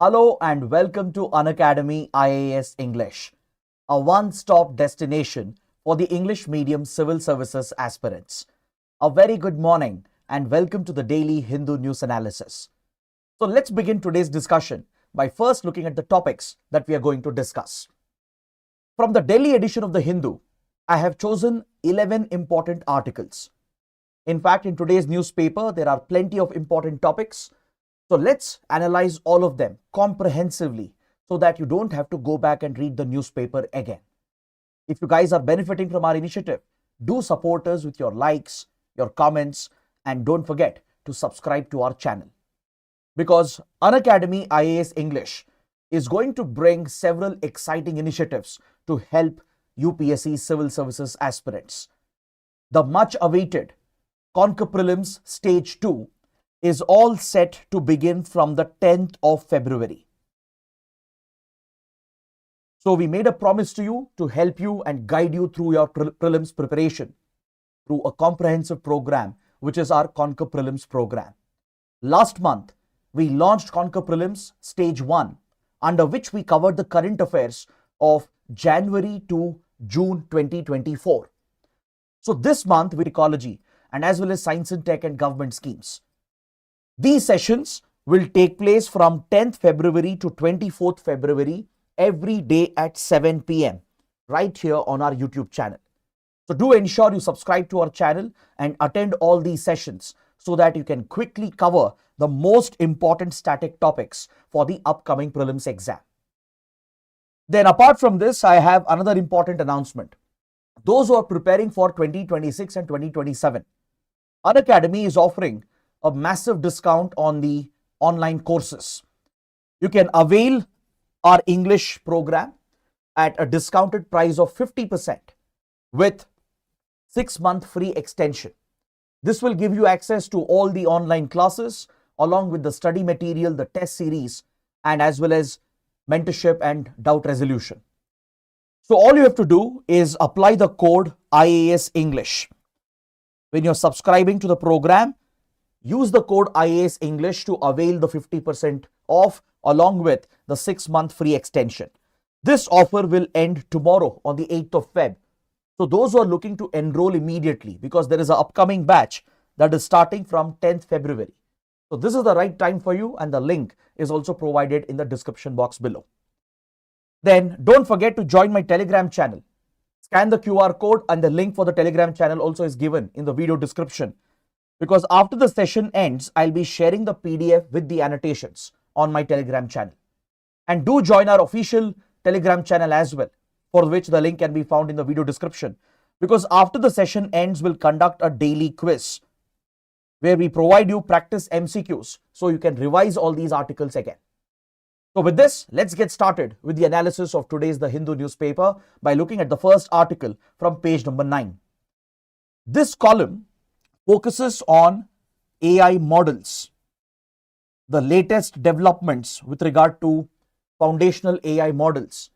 Hello and welcome to Unacademy IAS English, a one-stop destination for the English medium civil services aspirants. A very good morning and welcome to the daily Hindu news analysis. So let's begin today's discussion by first looking at the topics that we are going to discuss. From the Delhi edition of the Hindu, I have chosen 11 important articles. In fact, in today's newspaper, there are plenty of important topics. So let's analyze all of them comprehensively so that you don't have to go back and read the newspaper again. If you guys are benefiting from our initiative, do support us with your likes, your comments, and don't forget to subscribe to our channel. Because Unacademy IAS English is going to bring several exciting initiatives to help UPSC civil services aspirants. The much awaited Conquer Prelims Stage 2 is all set to begin from the 10th of February. So we made a promise to you to help you and guide you through your prelims preparation through a comprehensive program, which is our Conquer Prelims program. Last month, we launched Conquer Prelims Stage 1, under which we covered the current affairs of January to June 2024. So this month with ecology and as well as science and tech and government schemes. These sessions will take place from 10th February to 24th February every day at 7 p.m. right here on our YouTube channel. So do ensure you subscribe to our channel and attend all these sessions so that you can quickly cover the most important static topics for the upcoming prelims exam. Then apart from this, I have another important announcement. Those who are preparing for 2026 and 2027, Unacademy is offering a massive discount on the online courses. You can avail our English program at a discounted price of 50% with 6-month free extension. This will give you access to all the online classes along with the study material, the test series, and as well as mentorship and doubt resolution. So all you have to do is apply the code IAS English. When you're subscribing to the program, use the code IAS English to avail the 50% off along with the 6-month free extension. This offer will end tomorrow on the 8th of Feb. So those who are looking to enroll immediately, because there is an upcoming batch that is starting from 10th February. So this is the right time for you, and the link is also provided in the description box below. Then don't forget to join my Telegram channel. Scan the QR code and the link for the Telegram channel also is given in the video description. Because after the session ends, I'll be sharing the PDF with the annotations on my Telegram channel. And do join our official Telegram channel as well, for which the link can be found in the video description. Because after the session ends, we'll conduct a daily quiz where we provide you practice MCQs so you can revise all these articles again. So with this, let's get started with the analysis of today's The Hindu newspaper by looking at the first article from page number 9. This column focuses on AI models, the latest developments with regard to foundational AI models,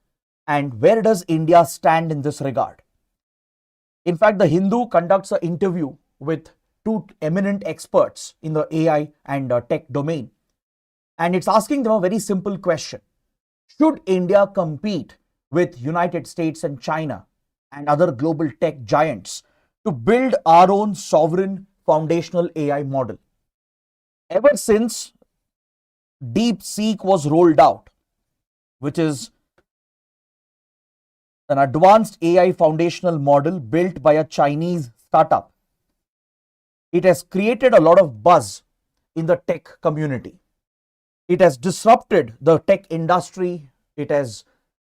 and where does India stand in this regard. In fact, The Hindu conducts an interview with two eminent experts in the AI and tech domain. And it's asking them a very simple question. Should India compete with United States and China and other global tech giants to build our own sovereign foundational AI model? Ever since DeepSeek was rolled out, which is an advanced AI foundational model built by a Chinese startup, it has created a lot of buzz in the tech community. It has disrupted the tech industry. It has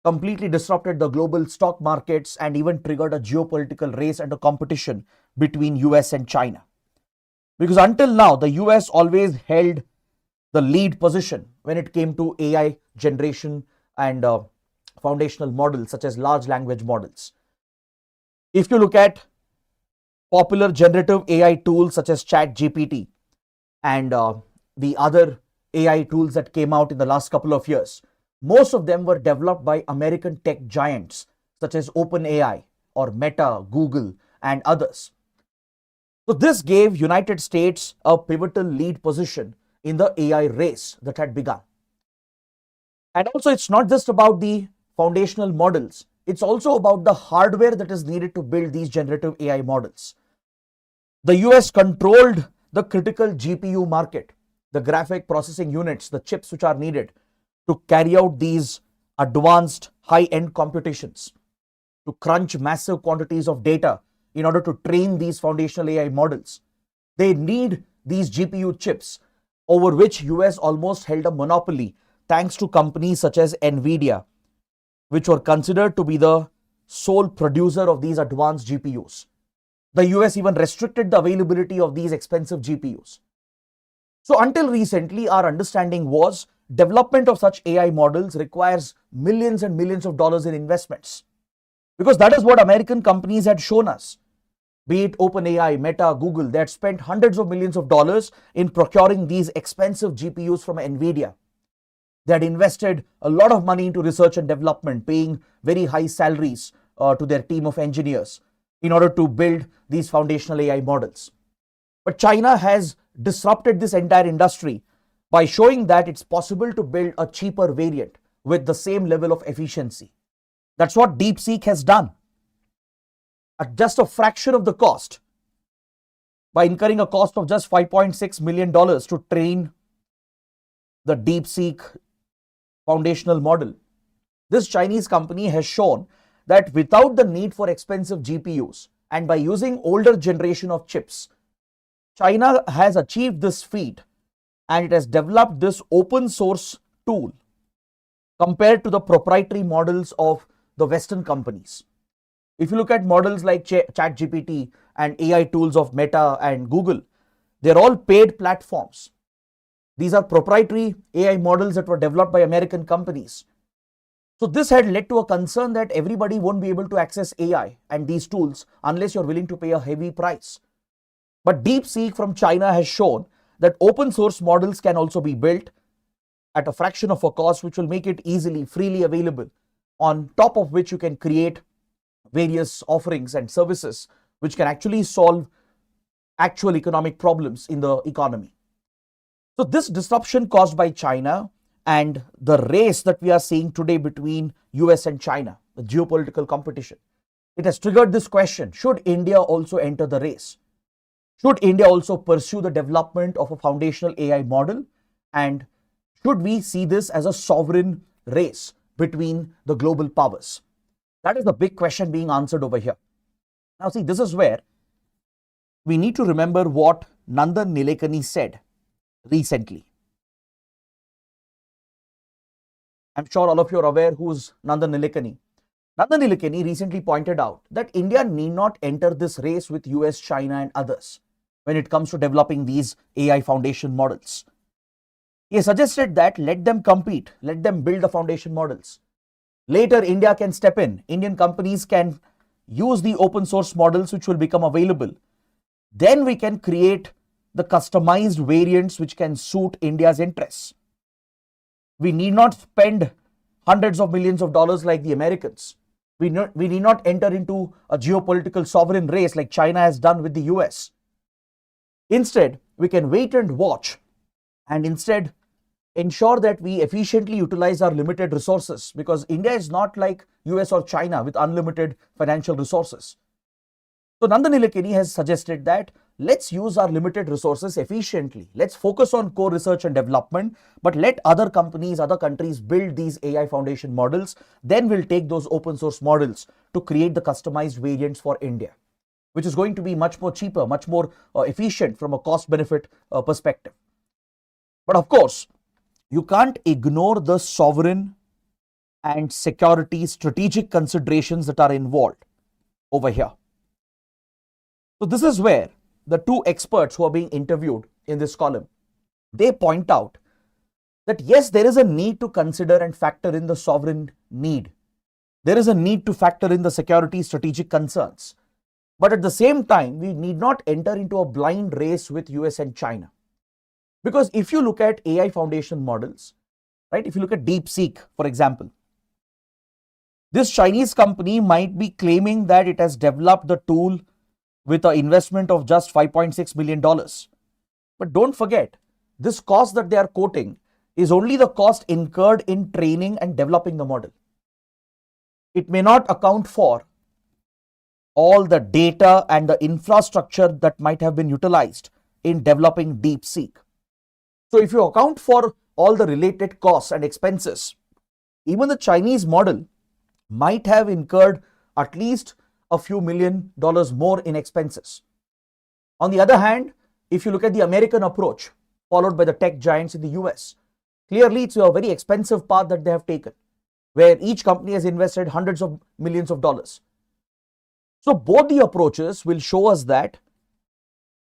completely disrupted the global stock markets and even triggered a geopolitical race and a competition between US and China. Because until now, the US always held the lead position when it came to AI generation and foundational models such as large language models. If you look at popular generative AI tools such as ChatGPT and the other AI tools that came out in the last couple of years, most of them were developed by American tech giants such as OpenAI or Meta, Google, and others. So this gave United States a pivotal lead position in the AI race that had begun. And also, it's not just about the foundational models, it's also about the hardware that is needed to build these generative AI models. The US controlled the critical GPU market, the graphic processing units, the chips which are needed to carry out these advanced high-end computations, to crunch massive quantities of data in order to train these foundational AI models. They need these GPU chips over which US almost held a monopoly thanks to companies such as Nvidia, which were considered to be the sole producer of these advanced GPUs. The US even restricted the availability of these expensive GPUs. So until recently, our understanding was development of such AI models requires millions and millions of dollars in investments. Because that is what American companies had shown us. Be it OpenAI, Meta, Google, they had spent hundreds of millions of dollars in procuring these expensive GPUs from Nvidia. They had invested a lot of money into research and development, paying very high salaries to their team of engineers in order to build these foundational AI models. But China has disrupted this entire industry by showing that it's possible to build a cheaper variant with the same level of efficiency. That's what DeepSeek has done. At just a fraction of the cost, by incurring a cost of just $5.6 million to train the DeepSeek foundational model, this Chinese company has shown that without the need for expensive GPUs and by using older generation of chips, China has achieved this feat and it has developed this open source tool compared to the proprietary models of the Western companies. If you look at models like ChatGPT and AI tools of Meta and Google, they're all paid platforms. These are proprietary AI models that were developed by American companies. So this had led to a concern that everybody won't be able to access AI and these tools unless you're willing to pay a heavy price. But DeepSeek from China has shown that open source models can also be built at a fraction of a cost, which will make it easily, freely available, on top of which you can create various offerings and services which can actually solve actual economic problems in the economy. So this disruption caused by China and the race that we are seeing today between US and China, the geopolitical competition, it has triggered this question: should India also enter the race? Should India also pursue the development of a foundational AI model? And should we see this as a sovereign race between the global powers? That is the big question being answered over here. Now see, this is where we need to remember what Nandan Nilekani said recently. I'm sure all of you are aware who's Nandan Nilekani. Nandan Nilekani recently pointed out that India need not enter this race with US, China and others when it comes to developing these AI foundation models. He suggested that let them compete, let them build the foundation models. Later, India can step in. Indian companies can use the open source models which will become available. Then we can create the customized variants which can suit India's interests. We need not spend hundreds of millions of dollars like the Americans. We need not enter into a geopolitical sovereign race like China has done with the US. Instead, we can wait and watch and instead ensure that we efficiently utilize our limited resources, because India is not like US or China with unlimited financial resources. So Nandan Nilekani has suggested that let's use our limited resources efficiently. Let's focus on core research and development, but let other companies, other countries build these AI foundation models. Then we'll take those open source models to create the customized variants for India, which is going to be much more cheaper, much more efficient from a cost benefit perspective. But of course, you can't ignore the sovereign and security strategic considerations that are involved over here. So this is where the two experts who are being interviewed in this column, they point out that yes, there is a need to consider and factor in the sovereign need. There is a need to factor in the security strategic concerns. But at the same time, we need not enter into a blind race with US and China. Because if you look at AI foundation models, right, if you look at DeepSeek, for example, this Chinese company might be claiming that it has developed the tool with an investment of just $5.6 million. But don't forget, this cost that they are quoting is only the cost incurred in training and developing the model. It may not account for all the data and the infrastructure that might have been utilized in developing DeepSeek. So if you account for all the related costs and expenses, even the Chinese model might have incurred at least a few $1 million more in expenses. On the other hand, if you look at the American approach followed by the tech giants in the US, clearly it's a very expensive path that they have taken, where each company has invested hundreds of millions of dollars. So both the approaches will show us that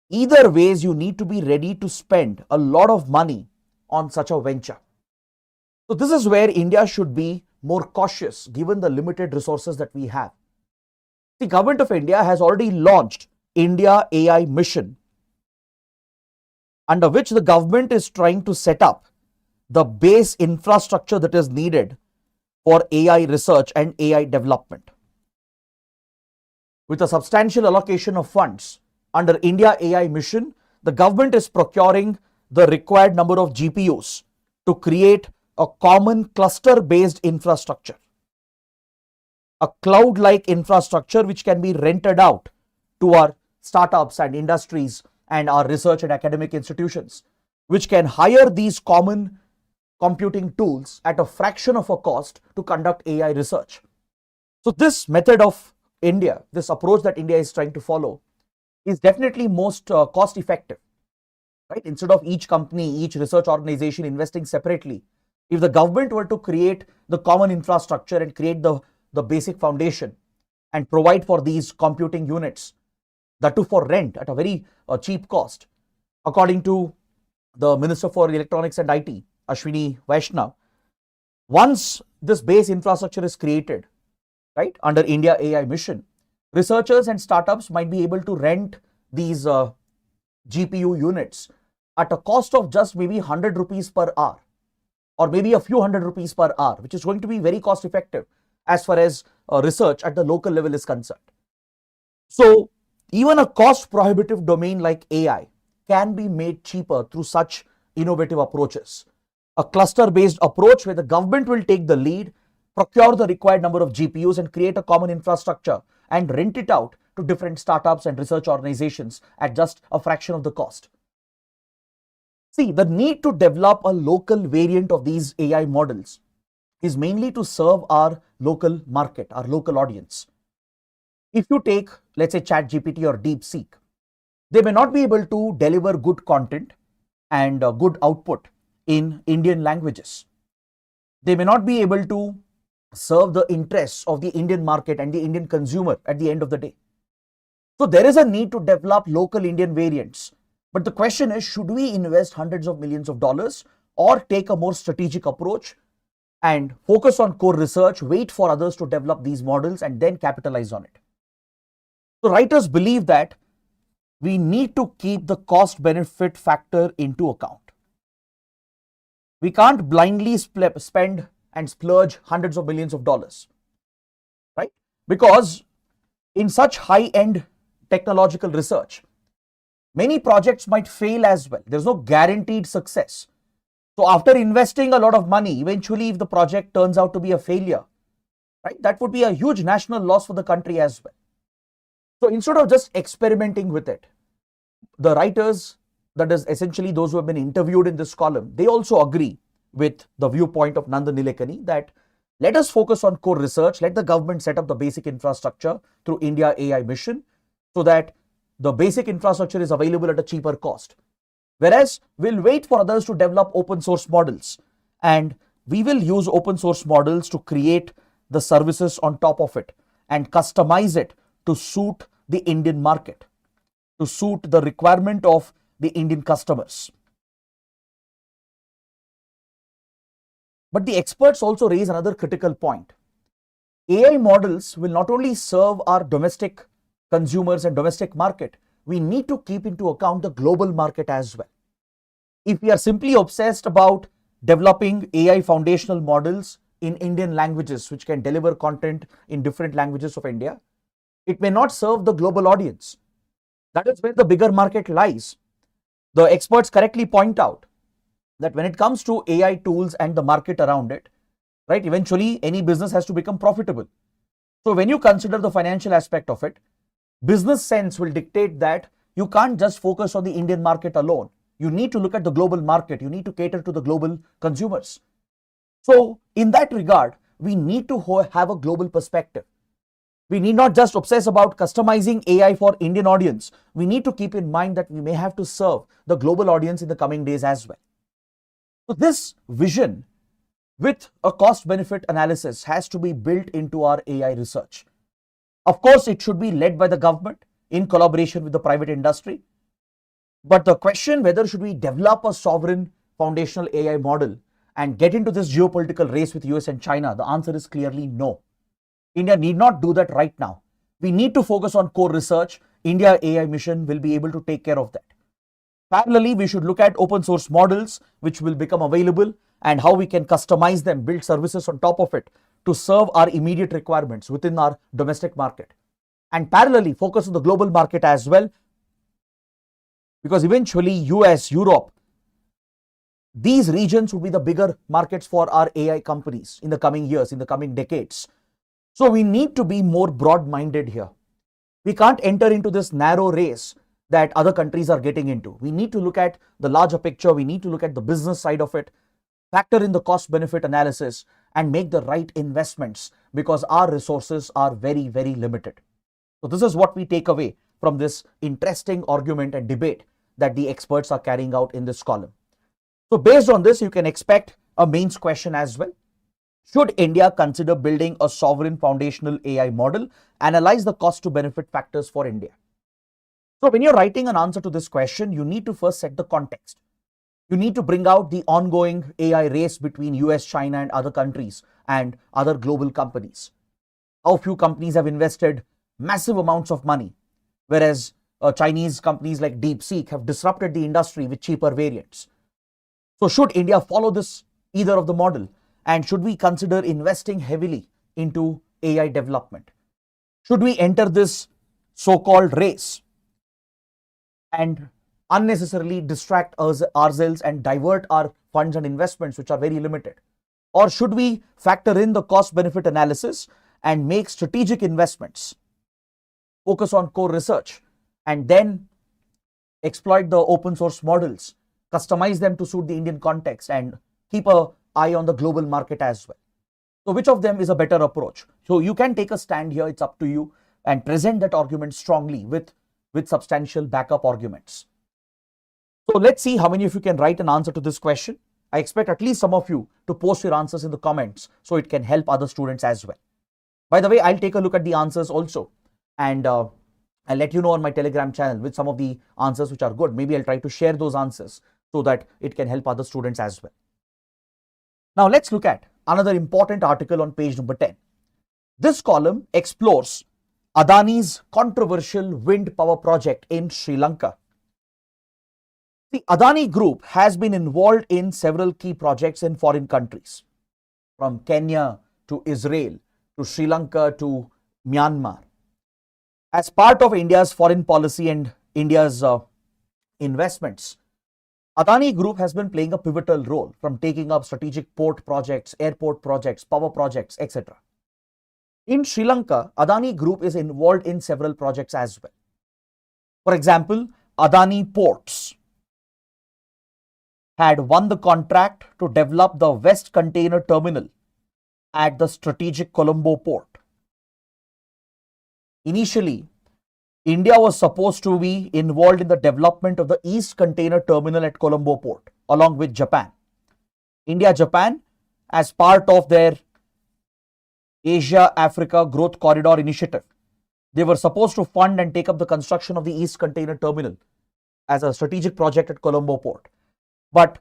either ways you need to be ready to spend a lot of money on such a venture. So this is where India should be more cautious given the limited resources that we have. The government of India has already launched India AI Mission, under which the government is trying to set up the base infrastructure that is needed for AI research and AI development. With a substantial allocation of funds under India AI Mission, the government is procuring the required number of GPUs to create a common cluster-based infrastructure, a cloud-like infrastructure which can be rented out to our startups and industries and our research and academic institutions, which can hire these common computing tools at a fraction of a cost to conduct AI research. So this method of India, this approach that India is trying to follow, is definitely most cost effective, right? Instead of each company, each research organization investing separately, if the government were to create the common infrastructure and create the basic foundation and provide for these computing units, that too for rent at a very cheap cost, according to the Minister for Electronics and IT, Ashwini Vaishnav, once this base infrastructure is created, right, under India AI Mission, researchers and startups might be able to rent these GPU units at a cost of just maybe 100 rupees per hour, or maybe a few hundred rupees per hour, which is going to be very cost effective as far as research at the local level is concerned. So even a cost prohibitive domain like AI can be made cheaper through such innovative approaches. A cluster based approach where the government will take the lead, procure the required number of GPUs and create a common infrastructure and rent it out to different startups and research organizations at just a fraction of the cost. See, the need to develop a local variant of these AI models is mainly to serve our local market, our local audience. If you take, let's say, ChatGPT or DeepSeek, they may not be able to deliver good content and good output in Indian languages. They may not be able to serve the interests of the Indian market and the Indian consumer at the end of the day. So there is a need to develop local Indian variants. But the question is, should we invest hundreds of millions of dollars or take a more strategic approach and focus on core research, wait for others to develop these models and then capitalize on it? So writers believe that we need to keep the cost benefit factor into account. We can't blindly spend and splurge hundreds of millions of dollars, right? Because in such high-end technological research, many projects might fail as well. There's no guaranteed success. So after investing a lot of money, eventually if the project turns out to be a failure, right, that would be a huge national loss for the country as well. So instead of just experimenting with it, the writers, that is essentially those who have been interviewed in this column, they also agree with the viewpoint of Nandan Nilekani that let us focus on core research, let the government set up the basic infrastructure through India AI Mission so that the basic infrastructure is available at a cheaper cost. Whereas we'll wait for others to develop open source models and we will use open source models to create the services on top of it and customize it to suit the Indian market, to suit the requirement of the Indian customers. But the experts also raise another critical point. AI models will not only serve our domestic consumers and domestic market, we need to keep into account the global market as well. If we are simply obsessed about developing AI foundational models in Indian languages, which can deliver content in different languages of India, it may not serve the global audience. That is where the bigger market lies. The experts correctly point out that when it comes to AI tools and the market around it, right, eventually any business has to become profitable. So when you consider the financial aspect of it, business sense will dictate that you can't just focus on the Indian market alone. You need to look at the global market. You need to cater to the global consumers. So in that regard, we need to have a global perspective. We need not just obsess about customizing AI for Indian audience. We need to keep in mind that we may have to serve the global audience in the coming days as well. So this vision with a cost benefit analysis has to be built into our AI research. Of course, it should be led by the government in collaboration with the private industry. But the question whether should we develop a sovereign foundational AI model and get into this geopolitical race with US and China, the answer is clearly no. India need not do that right now. We need to focus on core research. India AI mission will be able to take care of that. Parallelly, we should look at open source models which will become available and how we can customize them, build services on top of it to serve our immediate requirements within our domestic market. And parallelly, focus on the global market as well, because eventually US, Europe, these regions will be the bigger markets for our AI companies in the coming years, in the coming decades. So we need to be more broad-minded here. We can't enter into this narrow race that other countries are getting into. We need to look at the larger picture. We need to look at the business side of it, factor in the cost-benefit analysis, and make the right investments because our resources are very, very limited. So this is what we take away from this interesting argument and debate that the experts are carrying out in this column. So based on this, you can expect a mains question as well. Should India consider building a sovereign foundational AI model? Analyze the cost to benefit factors for India. So when you're writing an answer to this question, you need to first set the context. You need to bring out the ongoing AI race between US, China and other countries and other global companies. How few companies have invested massive amounts of money, whereas Chinese companies like DeepSeek have disrupted the industry with cheaper variants. So should India follow this either of the model? And should we consider investing heavily into AI development? Should we enter this so-called race and unnecessarily distract ourselves and divert our funds and investments, which are very limited? Or should we factor in the cost-benefit analysis and make strategic investments, focus on core research, and then exploit the open source models, customize them to suit the Indian context, and keep an eye on the global market as well? So which of them is a better approach? So you can take a stand here, it's up to you, and present that argument strongly with substantial backup arguments. So let's see how many of you can write an answer to this question. I expect at least some of you to post your answers in the comments so it can help other students as well. By the way, I'll take a look at the answers also, and I'll let you know on my Telegram channel with some of the answers which are good. Maybe I'll try to share those answers so that it can help other students as well. Now let's look at another important article on page number 10. This column explores Adani's controversial wind power project in Sri Lanka. The Adani Group has been involved in several key projects in foreign countries, from Kenya to Israel to Sri Lanka to Myanmar. As part of India's foreign policy and India's investments, Adani Group has been playing a pivotal role, from taking up strategic port projects, airport projects, power projects, etc. In Sri Lanka, Adani Group is involved in several projects as well. For example, Adani Ports had won the contract to develop the West Container Terminal at the strategic Colombo port. Initially, India was supposed to be involved in the development of the East Container Terminal at Colombo port, along with Japan. India-Japan, as part of their Asia-Africa Growth Corridor initiative, they were supposed to fund and take up the construction of the East Container Terminal as a strategic project at Colombo port. But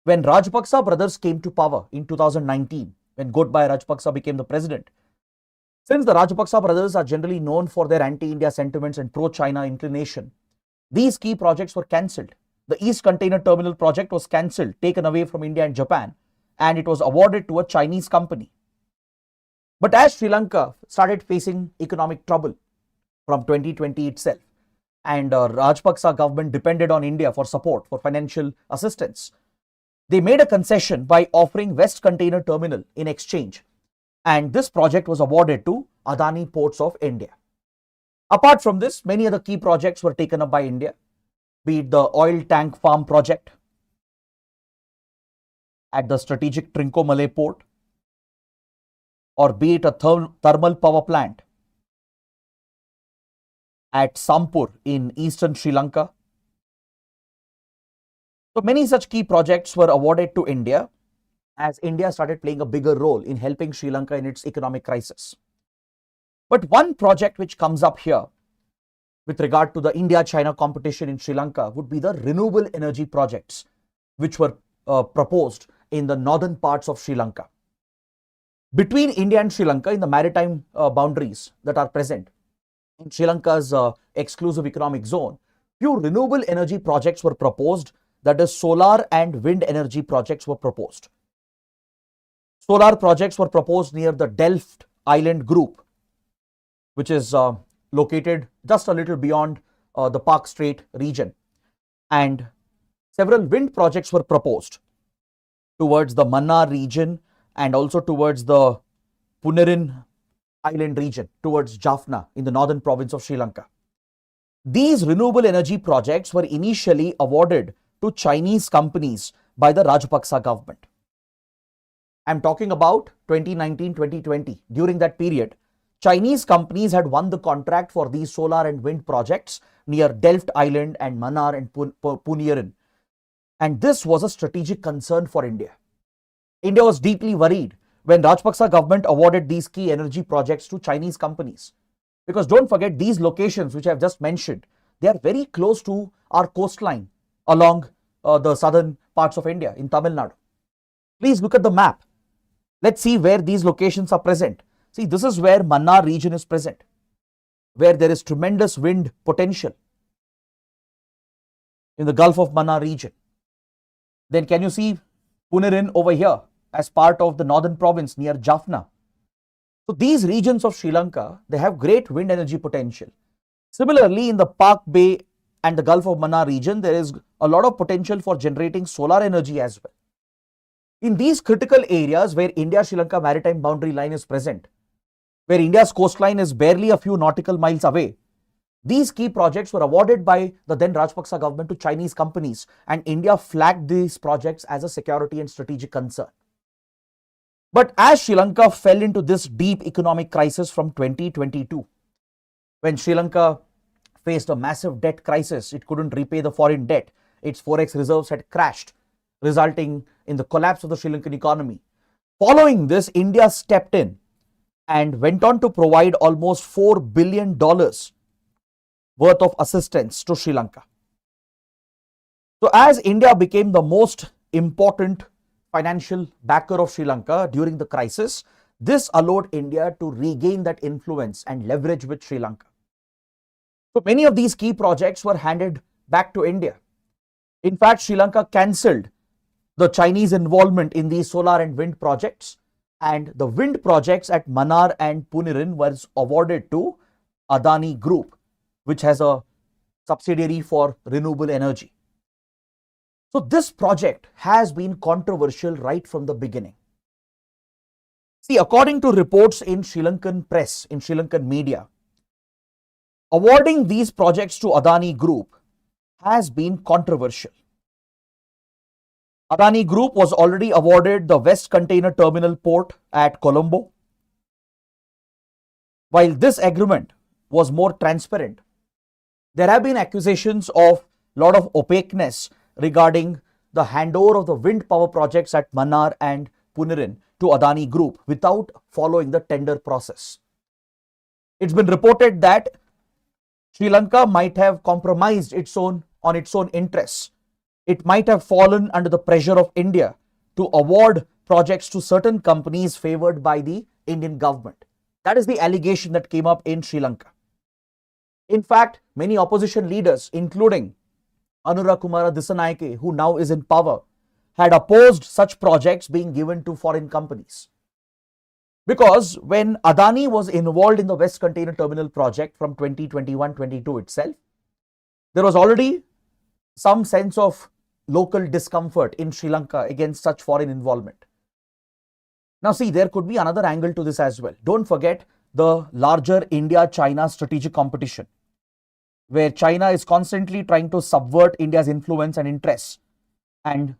when Rajapaksa brothers came to power in 2019, when Gotabaya Rajapaksa became the president, since the Rajapaksa brothers are generally known for their anti-India sentiments and pro-China inclination, these key projects were cancelled. The East Container Terminal project was cancelled, taken away from India and Japan, and it was awarded to a Chinese company. But as Sri Lanka started facing economic trouble from 2020 itself, and Rajapaksa government depended on India for support, for financial assistance, They made a concession by offering West Container Terminal in exchange, and this project was awarded to Adani Ports of India. Apart from this, many other key projects were taken up by India, be it the oil tank farm project at the strategic Trincomalee port, or be it a thermal power plant at Sampur in eastern Sri Lanka. So many such key projects were awarded to India as India started playing a bigger role in helping Sri Lanka in its economic crisis. But one project which comes up here with regard to the India-China competition in Sri Lanka would be the renewable energy projects which were proposed in the northern parts of Sri Lanka. Between India and Sri Lanka, in the maritime boundaries that are present in Sri Lanka's exclusive economic zone, few renewable energy projects were proposed, that is solar and wind energy projects were proposed. Solar projects were proposed near the Delft Island group, which is located just a little beyond the Park Strait region, and several wind projects were proposed towards the Mannar region and also towards the Punirin Island region, towards Jaffna in the northern province of Sri Lanka. These renewable energy projects were initially awarded to Chinese companies by the Rajapaksa government. I am talking about 2019-2020. During that period, Chinese companies had won the contract for these solar and wind projects near Delft Island and Mannar and Punirin. And this was a strategic concern for India. India was deeply worried when Rajapaksa government awarded these key energy projects to Chinese companies. Because don't forget, these locations which I have just mentioned, they are very close to our coastline along the southern parts of India in Tamil Nadu. Please look at the map. Let's see where these locations are present. See, this is where Mannar region is present, where there is tremendous wind potential in the Gulf of Mannar region. Then can you see Punirin over here as part of the northern province near Jaffna? So these regions of Sri Lanka, they have great wind energy potential. Similarly, in the Park Bay and the Gulf of Mannar region, there is a lot of potential for generating solar energy as well. In these critical areas where India-Sri Lanka maritime boundary line is present, where India's coastline is barely a few nautical miles away, these key projects were awarded by the then Rajapaksa government to Chinese companies, and India flagged these projects as a security and strategic concern. But as Sri Lanka fell into this deep economic crisis from 2022, when Sri Lanka faced a massive debt crisis, it couldn't repay the foreign debt, its forex reserves had crashed, resulting in the collapse of the Sri Lankan economy. Following this, India stepped in and went on to provide almost $4 billion worth of assistance to Sri Lanka. So as India became the most important financial backer of Sri Lanka during the crisis, this allowed India to regain that influence and leverage with Sri Lanka. So many of these key projects were handed back to India. In fact, Sri Lanka cancelled the Chinese involvement in these solar and wind projects, and the wind projects at Mannar and Punirin was awarded to Adani Group, which has a subsidiary for renewable energy. So this project has been controversial right from the beginning. See, according to reports in Sri Lankan press, in Sri Lankan media, awarding these projects to Adani Group has been controversial. Adani Group was already awarded the West Container Terminal port at Colombo. While this agreement was more transparent, there have been accusations of a lot of opaqueness regarding the handover of the wind power projects at Mannar and Punirin to Adani Group without following the tender process. It's been reported that Sri Lanka might have compromised on its own interests. It might have fallen under the pressure of India to award projects to certain companies favored by the Indian government. That is the allegation that came up in Sri Lanka. In fact, many opposition leaders, including Anura Kumara Dissanayake, who now is in power, had opposed such projects being given to foreign companies. Because when Adani was involved in the West Container Terminal project from 2021-22 itself, there was already some sense of local discomfort in Sri Lanka against such foreign involvement. Now see, there could be another angle to this as well. Don't forget the larger India-China strategic competition, where China is constantly trying to subvert India's influence and interests. And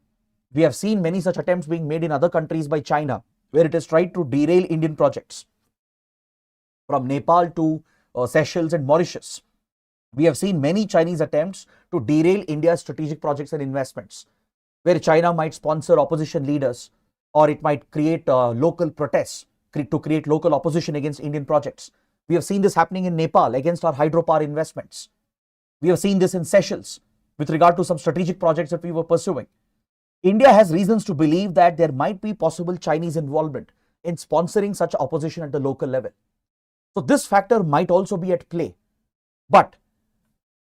we have seen many such attempts being made in other countries by China, where it has tried to derail Indian projects. From Nepal to Seychelles and Mauritius, we have seen many Chinese attempts to derail India's strategic projects and investments, where China might sponsor opposition leaders, or it might create local protests to create local opposition against Indian projects. We have seen this happening in Nepal against our hydropower investments. We have seen this in Seychelles with regard to some strategic projects that we were pursuing. India has reasons to believe that there might be possible Chinese involvement in sponsoring such opposition at the local level. So this factor might also be at play. But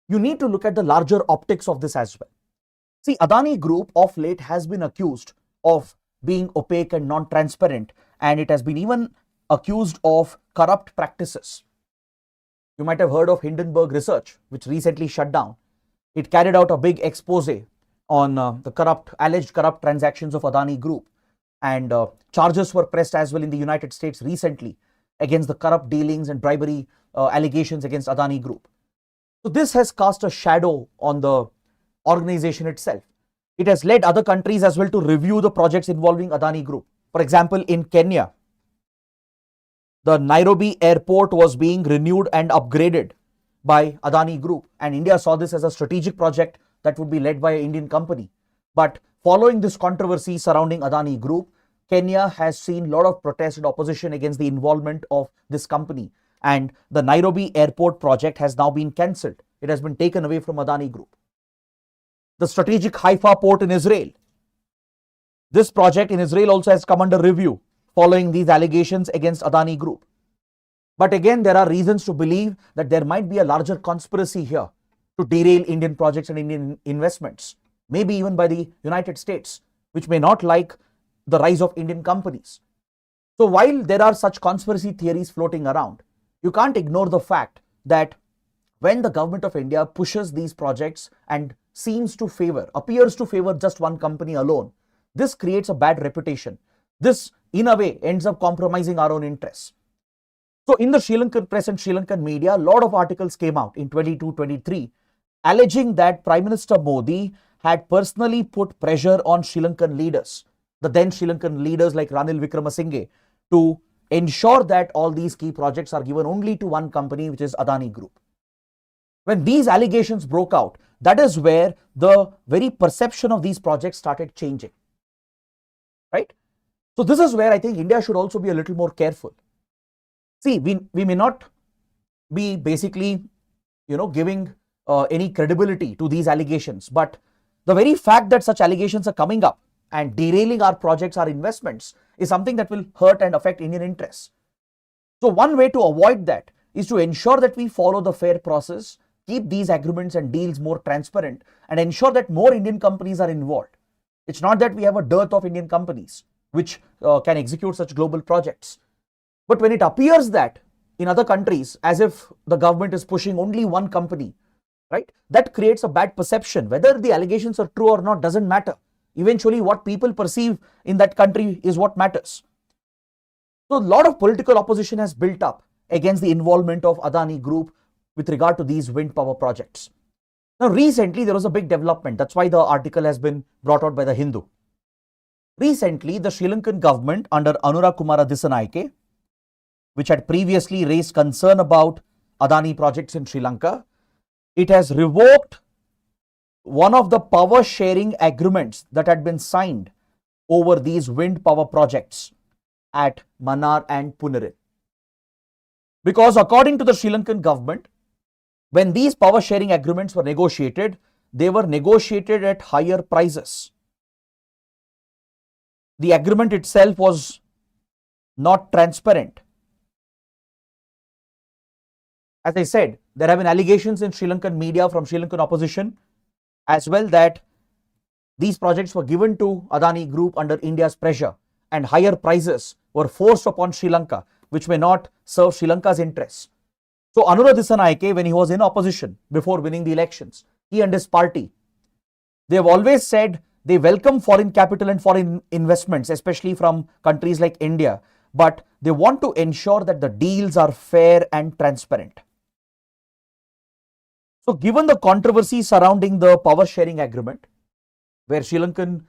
you need to look at the larger optics of this as well. See, Adani Group of late has been accused of being opaque and non-transparent, and it has been even accused of corrupt practices. You might have heard of Hindenburg Research, which recently shut down. It carried out a big expose on the alleged corrupt transactions of Adani Group, and charges were pressed as well in the United States recently against the corrupt dealings and bribery allegations against Adani Group. So this has cast a shadow on the organization itself. It has led other countries as well to review the projects involving Adani Group. For example, in Kenya, the Nairobi airport was being renewed and upgraded by Adani Group, and India saw this as a strategic project that would be led by an Indian company. But following this controversy surrounding Adani Group, Kenya has seen a lot of protest and opposition against the involvement of this company, and the Nairobi airport project has now been cancelled. It has been taken away from Adani Group. The strategic Haifa port in Israel. This project in Israel also has come under review following these allegations against Adani Group. But again, there are reasons to believe that there might be a larger conspiracy here to derail Indian projects and Indian investments, maybe even by the United States, which may not like the rise of Indian companies. So while there are such conspiracy theories floating around, you can't ignore the fact that when the government of India pushes these projects and appears to favor just one company alone, this creates a bad reputation. This, in a way, ends up compromising our own interests. So in the Sri Lankan press and Sri Lankan media, a lot of articles came out in 22-23 alleging that Prime Minister Modi had personally put pressure on Sri Lankan leaders, the then Sri Lankan leaders like Ranil Wickremesinghe, to ensure that all these key projects are given only to one company, which is Adani Group. When these allegations broke out, that is where the very perception of these projects started changing, right? So this is where I think India should also be a little more careful. See, we may not be basically, giving any credibility to these allegations, but the very fact that such allegations are coming up and derailing our projects, our investments, is something that will hurt and affect Indian interests. So one way to avoid that is to ensure that we follow the fair process, keep these agreements and deals more transparent, and ensure that more Indian companies are involved. It's not that we have a dearth of Indian companies which can execute such global projects. But when it appears that in other countries, as if the government is pushing only one company, right, that creates a bad perception. Whether the allegations are true or not doesn't matter. Eventually, what people perceive in that country is what matters. So a lot of political opposition has built up against the involvement of Adani Group with regard to these wind power projects. Now, recently, there was a big development. That's why the article has been brought out by the Hindu. Recently, the Sri Lankan government under Anura Kumara Dissanayake, which had previously raised concern about Adani projects in Sri Lanka, it has revoked one of the power sharing agreements that had been signed over these wind power projects at Mannar and Punerin. Because according to the Sri Lankan government, when these power sharing agreements were negotiated, they were negotiated at higher prices. The agreement itself was not transparent. As I said, there have been allegations in Sri Lankan media from Sri Lankan opposition as well that these projects were given to Adani Group under India's pressure, and higher prices were forced upon Sri Lanka, which may not serve Sri Lanka's interests. So Anura Dissanayake, when he was in opposition before winning the elections, he and his party They have always said they welcome foreign capital and foreign investments, especially from countries like India, but they want to ensure that the deals are fair and transparent. So given the controversy surrounding the power sharing agreement, where Sri Lankan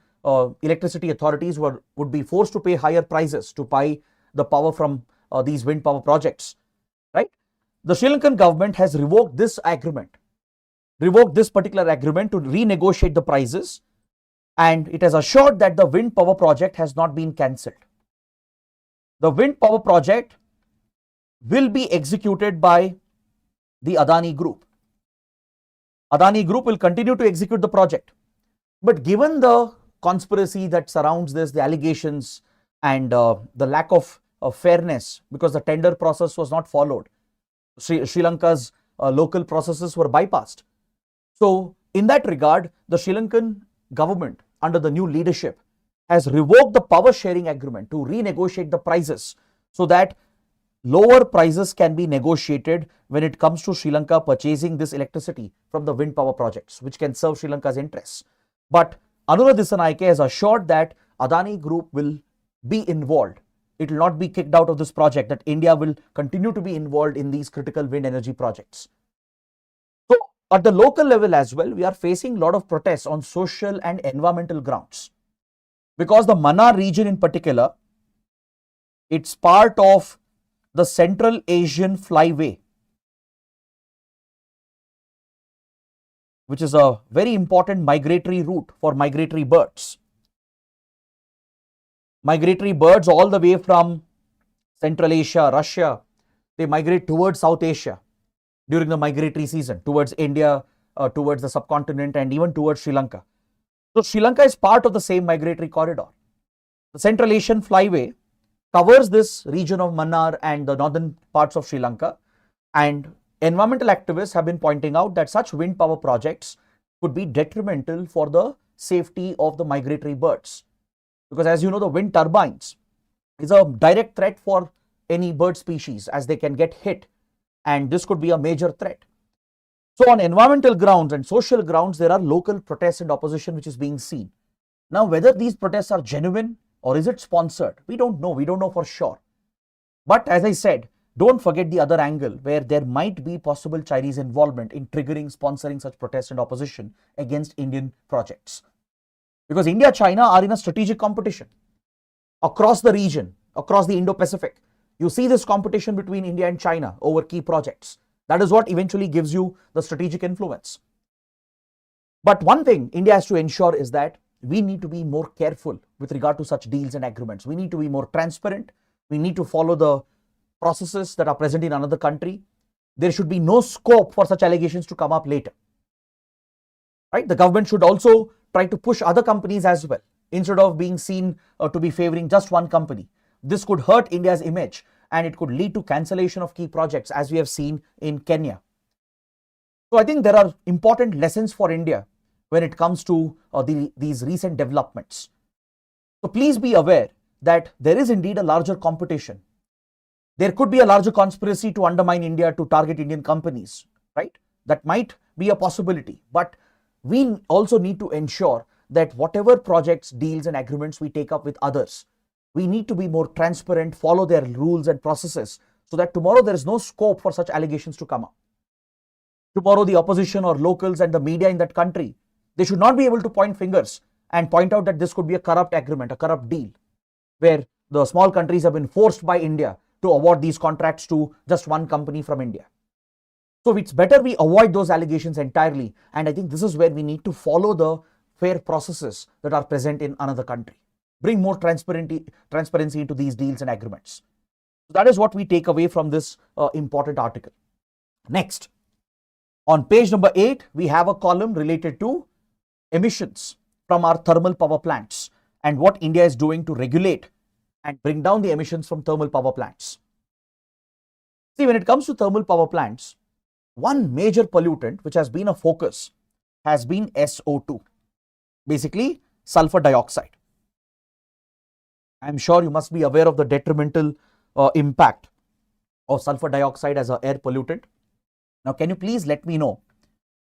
electricity authorities would be forced to pay higher prices to buy the power from these wind power projects, right? The Sri Lankan government has revoked this particular agreement to renegotiate the prices, and it has assured that the wind power project has not been cancelled. The wind power project will be executed by the Adani group. Adani group will continue to execute the project. But given the conspiracy that surrounds this, the allegations and the lack of fairness, because the tender process was not followed, Sri Lanka's local processes were bypassed. So in that regard, the Sri Lankan government under the new leadership has revoked the power sharing agreement to renegotiate the prices so that lower prices can be negotiated when it comes to Sri Lanka purchasing this electricity from the wind power projects, which can serve Sri Lanka's interests. But Anura Dissanayake has assured that Adani Group will be involved. It will not be kicked out of this project, that India will continue to be involved in these critical wind energy projects. So at the local level as well, we are facing a lot of protests on social and environmental grounds. Because the Mannar region in particular, it's part of the Central Asian Flyway, which is a very important migratory route for migratory birds. Migratory birds all the way from Central Asia, Russia, they migrate towards South Asia during the migratory season, towards India, towards the subcontinent, and even towards Sri Lanka. So Sri Lanka is part of the same migratory corridor. The Central Asian Flyway covers this region of Mannar and the northern parts of Sri Lanka, and environmental activists have been pointing out that such wind power projects could be detrimental for the safety of the migratory birds. Because as you know, the wind turbines is a direct threat for any bird species, as they can get hit, and this could be a major threat. So on environmental grounds and social grounds, there are local protests and opposition which is being seen. Now, whether these protests are genuine or is it sponsored, we don't know for sure. But as I said, don't forget the other angle where there might be possible Chinese involvement in sponsoring such protests and opposition against Indian projects. Because India, China are in a strategic competition across the region, across the Indo-Pacific. You see this competition between India and China over key projects. That is what eventually gives you the strategic influence. But one thing India has to ensure is that we need to be more careful with regard to such deals and agreements. We need to be more transparent. We need to follow the processes that are present in another country. There should be no scope for such allegations to come up later. Right? The government should also try to push other companies as well, instead of being seen to be favoring just one company. This could hurt India's image and it could lead to cancellation of key projects, as we have seen in Kenya. So I think there are important lessons for India when it comes to these recent developments. So please be aware that there is indeed a larger competition. There could be a larger conspiracy to undermine India, to target Indian companies, right? That might be a possibility. But we also need to ensure that whatever projects, deals and agreements we take up with others, we need to be more transparent, follow their rules and processes, so that tomorrow there is no scope for such allegations to come up. Tomorrow the opposition or locals and the media in that country, they should not be able to point fingers and point out that this could be a corrupt agreement, a corrupt deal, where the small countries have been forced by India to award these contracts to just one company from India. So it's better we avoid those allegations entirely, and I think this is where we need to follow the fair processes that are present in another country. Bring more transparency into these deals and agreements. So that is what we take away from this important article. Next, on page number 8, we have a column related to emissions from our thermal power plants and what India is doing to regulate and bring down the emissions from thermal power plants. See, when it comes to thermal power plants, one major pollutant which has been a focus has been SO2, basically sulfur dioxide. I am sure you must be aware of the detrimental impact of sulfur dioxide as an air pollutant. Now, can you please let me know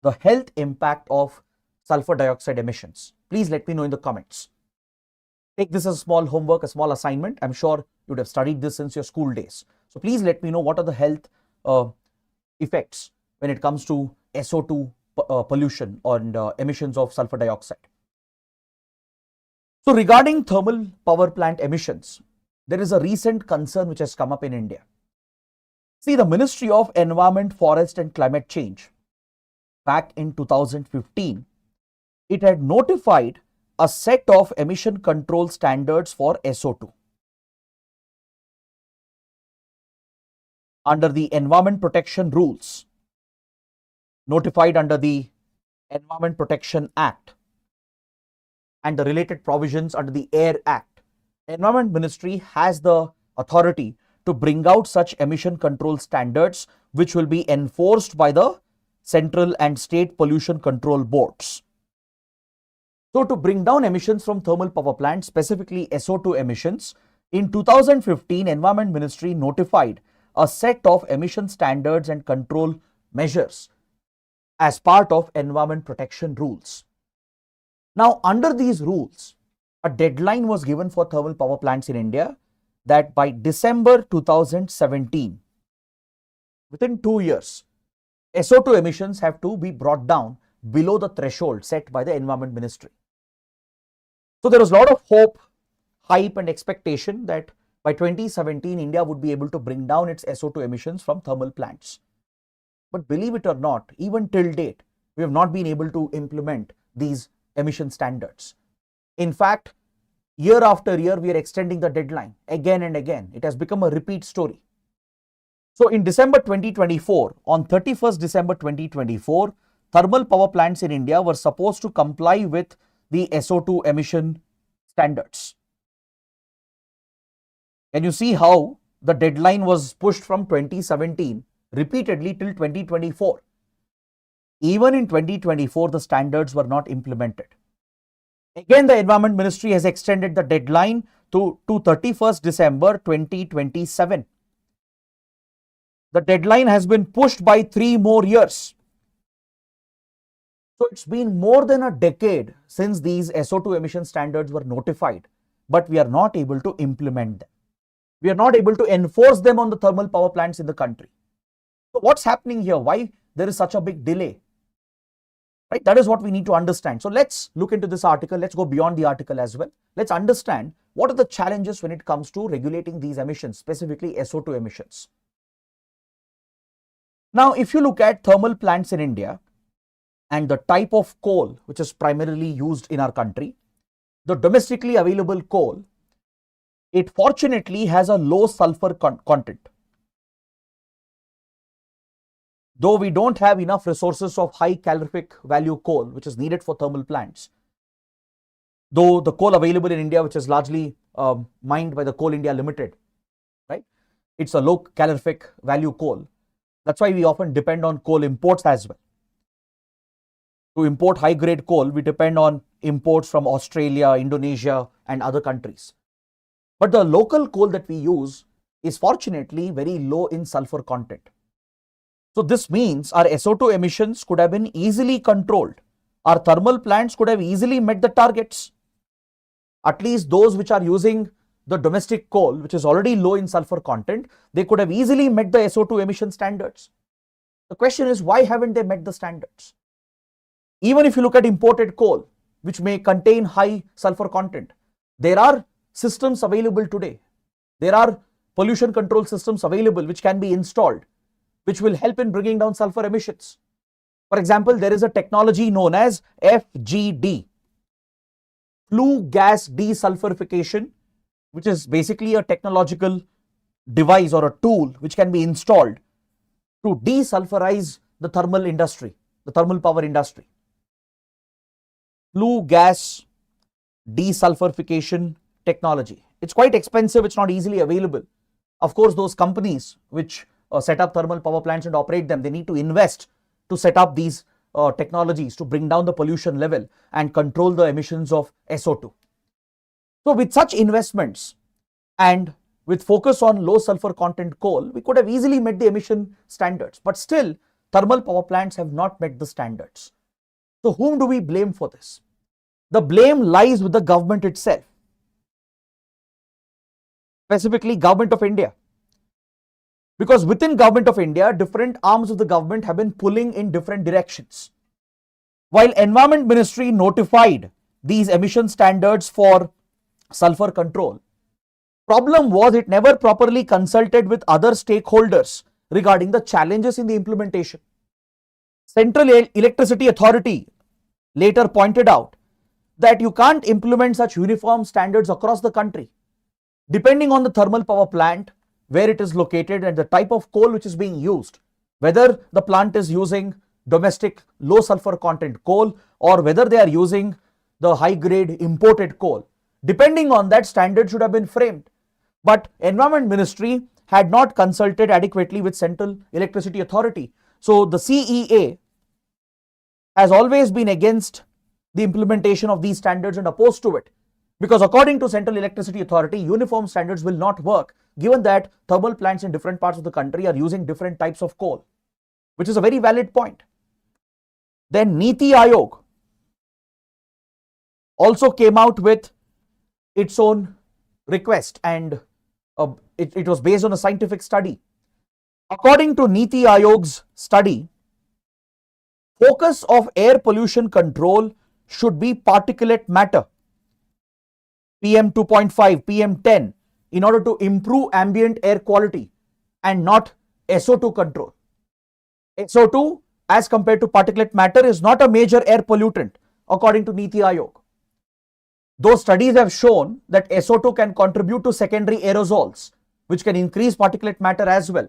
the health impact of sulfur dioxide emissions? Please let me know in the comments. Take this as a small homework, a small assignment. I'm sure you would have studied this since your school days. So please let me know what are the health effects when it comes to SO2 pollution and emissions of sulfur dioxide. So regarding thermal power plant emissions, there is a recent concern which has come up in India. See, the Ministry of Environment, Forest and Climate Change, back in 2015, it had notified a set of emission control standards for SO2. Under the Environment Protection Rules, notified under the Environment Protection Act and the related provisions under the Air Act, Environment Ministry has the authority to bring out such emission control standards which will be enforced by the central and state pollution control boards. So to bring down emissions from thermal power plants, specifically SO2 emissions, in 2015, Environment Ministry notified a set of emission standards and control measures as part of environment protection rules. Now, under these rules, a deadline was given for thermal power plants in India that by December 2017, within 2 years, SO2 emissions have to be brought down below the threshold set by the Environment Ministry. So there was a lot of hope, hype and expectation that by 2017, India would be able to bring down its SO2 emissions from thermal plants. But believe it or not, even till date, we have not been able to implement these emission standards. In fact, year after year, we are extending the deadline again and again. It has become a repeat story. So in December 2024, on 31st December 2024, thermal power plants in India were supposed to comply with the SO2 emission standards. Can you see how the deadline was pushed from 2017 repeatedly till 2024? Even in 2024, the standards were not implemented. Again, the Environment Ministry has extended the deadline to 31st December 2027. The deadline has been pushed by 3 more years. So it's been more than a decade since these SO2 emission standards were notified, but we are not able to implement them. We are not able to enforce them on the thermal power plants in the country. So what's happening here? Why there is such a big delay? Right? That is what we need to understand. So let's look into this article. Let's go beyond the article as well. Let's understand what are the challenges when it comes to regulating these emissions, specifically SO2 emissions. Now, if you look at thermal plants in India and the type of coal which is primarily used in our country, the domestically available coal, it fortunately has a low sulfur content. Though we don't have enough resources of high calorific value coal, which is needed for thermal plants, though the coal available in India, which is largely mined by the Coal India Limited, right? It's a low calorific value coal. That's why we often depend on coal imports as well. To import high grade coal, we depend on imports from Australia, Indonesia and other countries. But the local coal that we use is fortunately very low in sulfur content. So this means our SO2 emissions could have been easily controlled. Our thermal plants could have easily met the targets. At least those which are using the domestic coal, which is already low in sulfur content, they could have easily met the SO2 emission standards. The question is, why haven't they met the standards? Even if you look at imported coal, which may contain high sulfur content, there are systems available today. There are pollution control systems available which can be installed, which will help in bringing down sulfur emissions. For example, there is a technology known as FGD, flue gas desulfurification, which is basically a technological device or a tool which can be installed to desulfurize the thermal industry, the thermal power industry. Flue gas desulfurification technology. It's quite expensive, it's not easily available. Of course, those companies which set up thermal power plants and operate them, they need to invest to set up these technologies to bring down the pollution level and control the emissions of SO2. So with such investments and with focus on low sulfur content coal, we could have easily met the emission standards, but still thermal power plants have not met the standards. So whom do we blame for this? The blame lies with the government itself, specifically Government of India. Because within Government of India, different arms of the government have been pulling in different directions. While Environment Ministry notified these emission standards for sulfur control, problem was it never properly consulted with other stakeholders regarding the challenges in the implementation. Central Electricity Authority later pointed out that you can't implement such uniform standards across the country. Depending on the thermal power plant, where it is located and the type of coal which is being used, whether the plant is using domestic low sulfur content coal or whether they are using the high grade imported coal, depending on that, standard should have been framed. But Environment Ministry had not consulted adequately with Central Electricity Authority. So the CEA has always been against the implementation of these standards and opposed to it. Because according to Central Electricity Authority, uniform standards will not work given that thermal plants in different parts of the country are using different types of coal, which is a very valid point. Then Niti Aayog also came out with its own request, and it was based on a scientific study. According to Niti Aayog's study, focus of air pollution control should be particulate matter, PM 2.5, PM 10, in order to improve ambient air quality and not SO2 control. SO2 as compared to particulate matter is not a major air pollutant according to Niti Aayog. Those studies have shown that SO2 can contribute to secondary aerosols, which can increase particulate matter as well.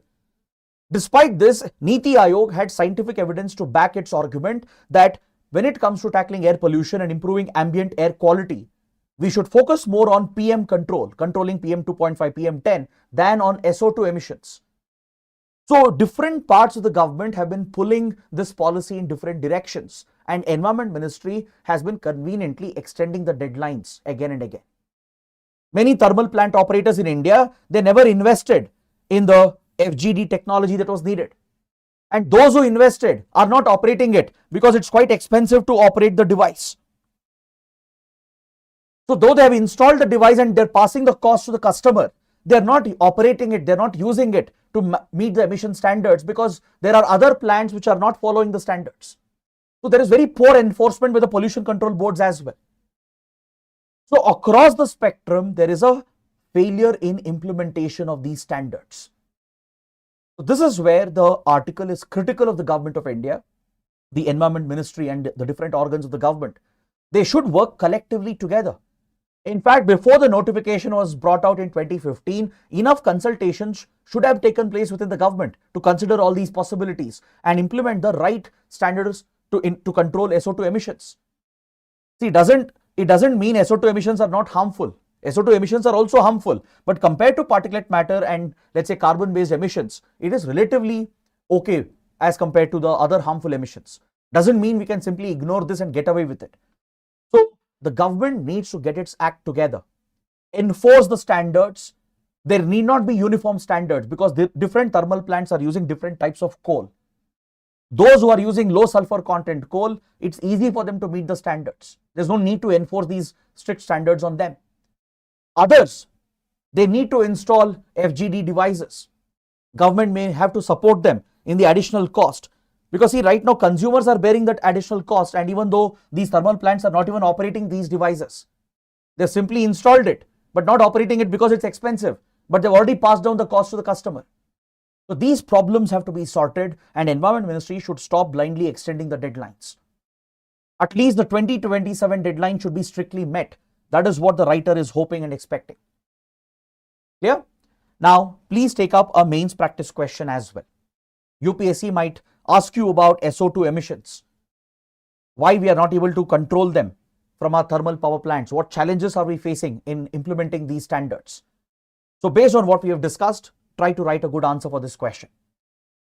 Despite this, Niti Aayog had scientific evidence to back its argument that when it comes to tackling air pollution and improving ambient air quality, we should focus more on PM control, controlling PM 2.5, PM 10, than on SO2 emissions. So different parts of the government have been pulling this policy in different directions, and Environment Ministry has been conveniently extending the deadlines again and again. Many thermal plant operators in India, they never invested in the FGD technology that was needed. And those who invested are not operating it because it's quite expensive to operate the device. So though they have installed the device and they're passing the cost to the customer, they're not operating it, they're not using it to meet the emission standards because there are other plants which are not following the standards. So there is very poor enforcement by the pollution control boards as well. So across the spectrum, there is a failure in implementation of these standards. So this is where the article is critical of the Government of India, the Environment Ministry and the different organs of the government. They should work collectively together. In fact, before the notification was brought out in 2015, enough consultations should have taken place within the government to consider all these possibilities and implement the right standards to control SO2 emissions. See, it doesn't mean SO2 emissions are not harmful. SO2 emissions are also harmful, but compared to particulate matter and let's say carbon-based emissions, it is relatively okay as compared to the other harmful emissions. Doesn't mean we can simply ignore this and get away with it. So the government needs to get its act together, enforce the standards. There need not be uniform standards because different thermal plants are using different types of coal. Those who are using low sulfur content coal, it's easy for them to meet the standards. There's no need to enforce these strict standards on them. Others, they need to install FGD devices. Government may have to support them in the additional cost. Because see, right now consumers are bearing that additional cost, and even though these thermal plants are not even operating these devices, they've simply installed it but not operating it because it's expensive, but they've already passed down the cost to the customer. So these problems have to be sorted, and Environment Ministry should stop blindly extending the deadlines. At least the 2027 deadline should be strictly met. That is what the writer is hoping and expecting. Clear? Now please take up a mains practice question as well. UPSC might ask you about SO2 emissions, why we are not able to control them from our thermal power plants, what challenges are we facing in implementing these standards. So based on what we have discussed, try to write a good answer for this question.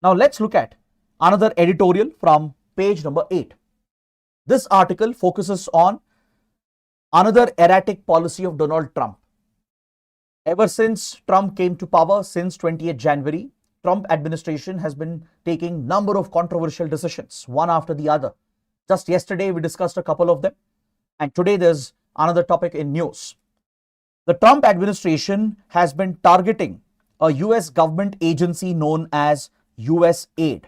Now let's look at another editorial from page number 8. This article focuses on another erratic policy of Donald Trump. Ever since Trump came to power, since 28th January, Trump administration has been taking number of controversial decisions, one after the other, Just yesterday, we discussed a couple of them. And today, there's another topic in news. The Trump administration has been targeting a US government agency known as USAID.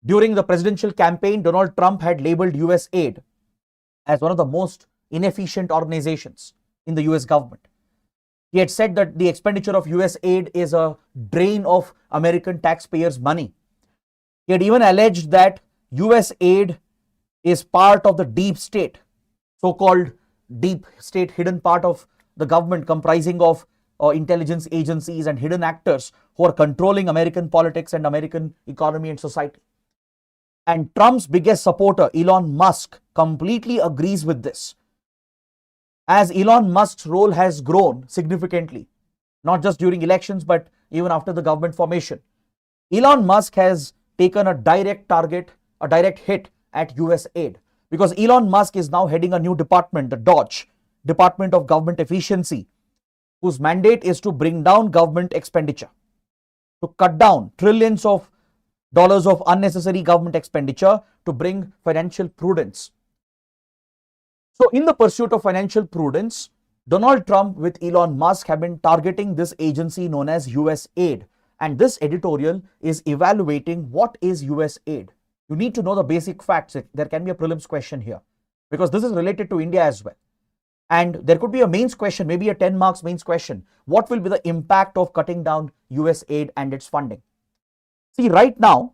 During the presidential campaign, Donald Trump had labeled USAID as one of the most inefficient organizations in the US government. He had said that the expenditure of USAID is a drain of American taxpayers' money. He had even alleged that USAID is part of the deep state, so-called deep state, hidden part of the government comprising of intelligence agencies and hidden actors who are controlling American politics and American economy and society. And Trump's biggest supporter, Elon Musk, completely agrees with this. As Elon Musk's role has grown significantly, not just during elections, but even after the government formation, Elon Musk has taken a direct target, a direct hit at USAID, because Elon Musk is now heading a new department, the DOGE, Department of Government Efficiency, whose mandate is to bring down government expenditure, to cut down trillions of dollars of unnecessary government expenditure, to bring financial prudence. So in the pursuit of financial prudence, Donald Trump with Elon Musk have been targeting this agency known as USAID. And this editorial is evaluating what is USAID. You need to know the basic facts. There can be a prelims question here because this is related to India as well. And there could be a mains question, maybe a 10 marks mains question. What will be the impact of cutting down USAID and its funding? See, right now,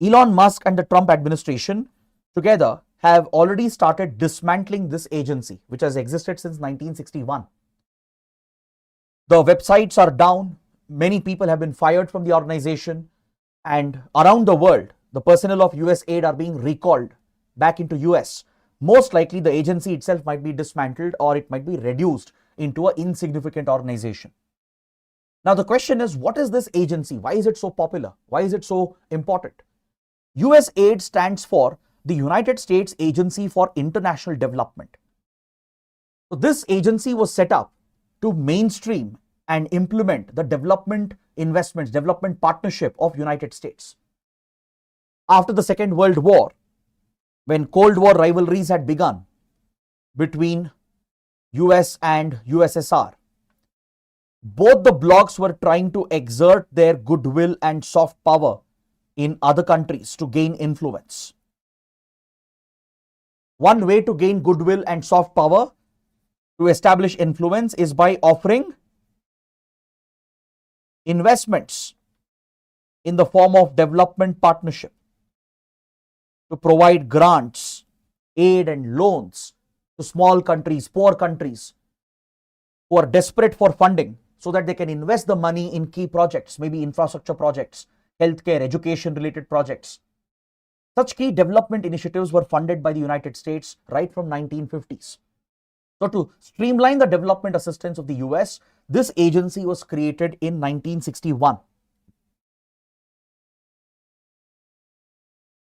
Elon Musk and the Trump administration together have already started dismantling this agency, which has existed since 1961. The websites are down. Many people have been fired from the organization, and around the world, the personnel of USAID are being recalled back into US. Most likely, the agency itself might be dismantled or it might be reduced into an insignificant organization. Now, the question is, what is this agency? Why is it so popular? Why is it so important? USAID stands for the United States Agency for International Development. So, this agency was set up to mainstream and implement the development investments, development partnership of United States. After the Second World War, when Cold War rivalries had begun between US and USSR, both the blocs were trying to exert their goodwill and soft power in other countries to gain influence. One way to gain goodwill and soft power to establish influence is by offering investments in the form of development partnership, to provide grants, aid and loans to small countries, poor countries who are desperate for funding so that they can invest the money in key projects, maybe infrastructure projects, healthcare, education related projects. Such key development initiatives were funded by the United States right from 1950s. So to streamline the development assistance of the US, this agency was created in 1961.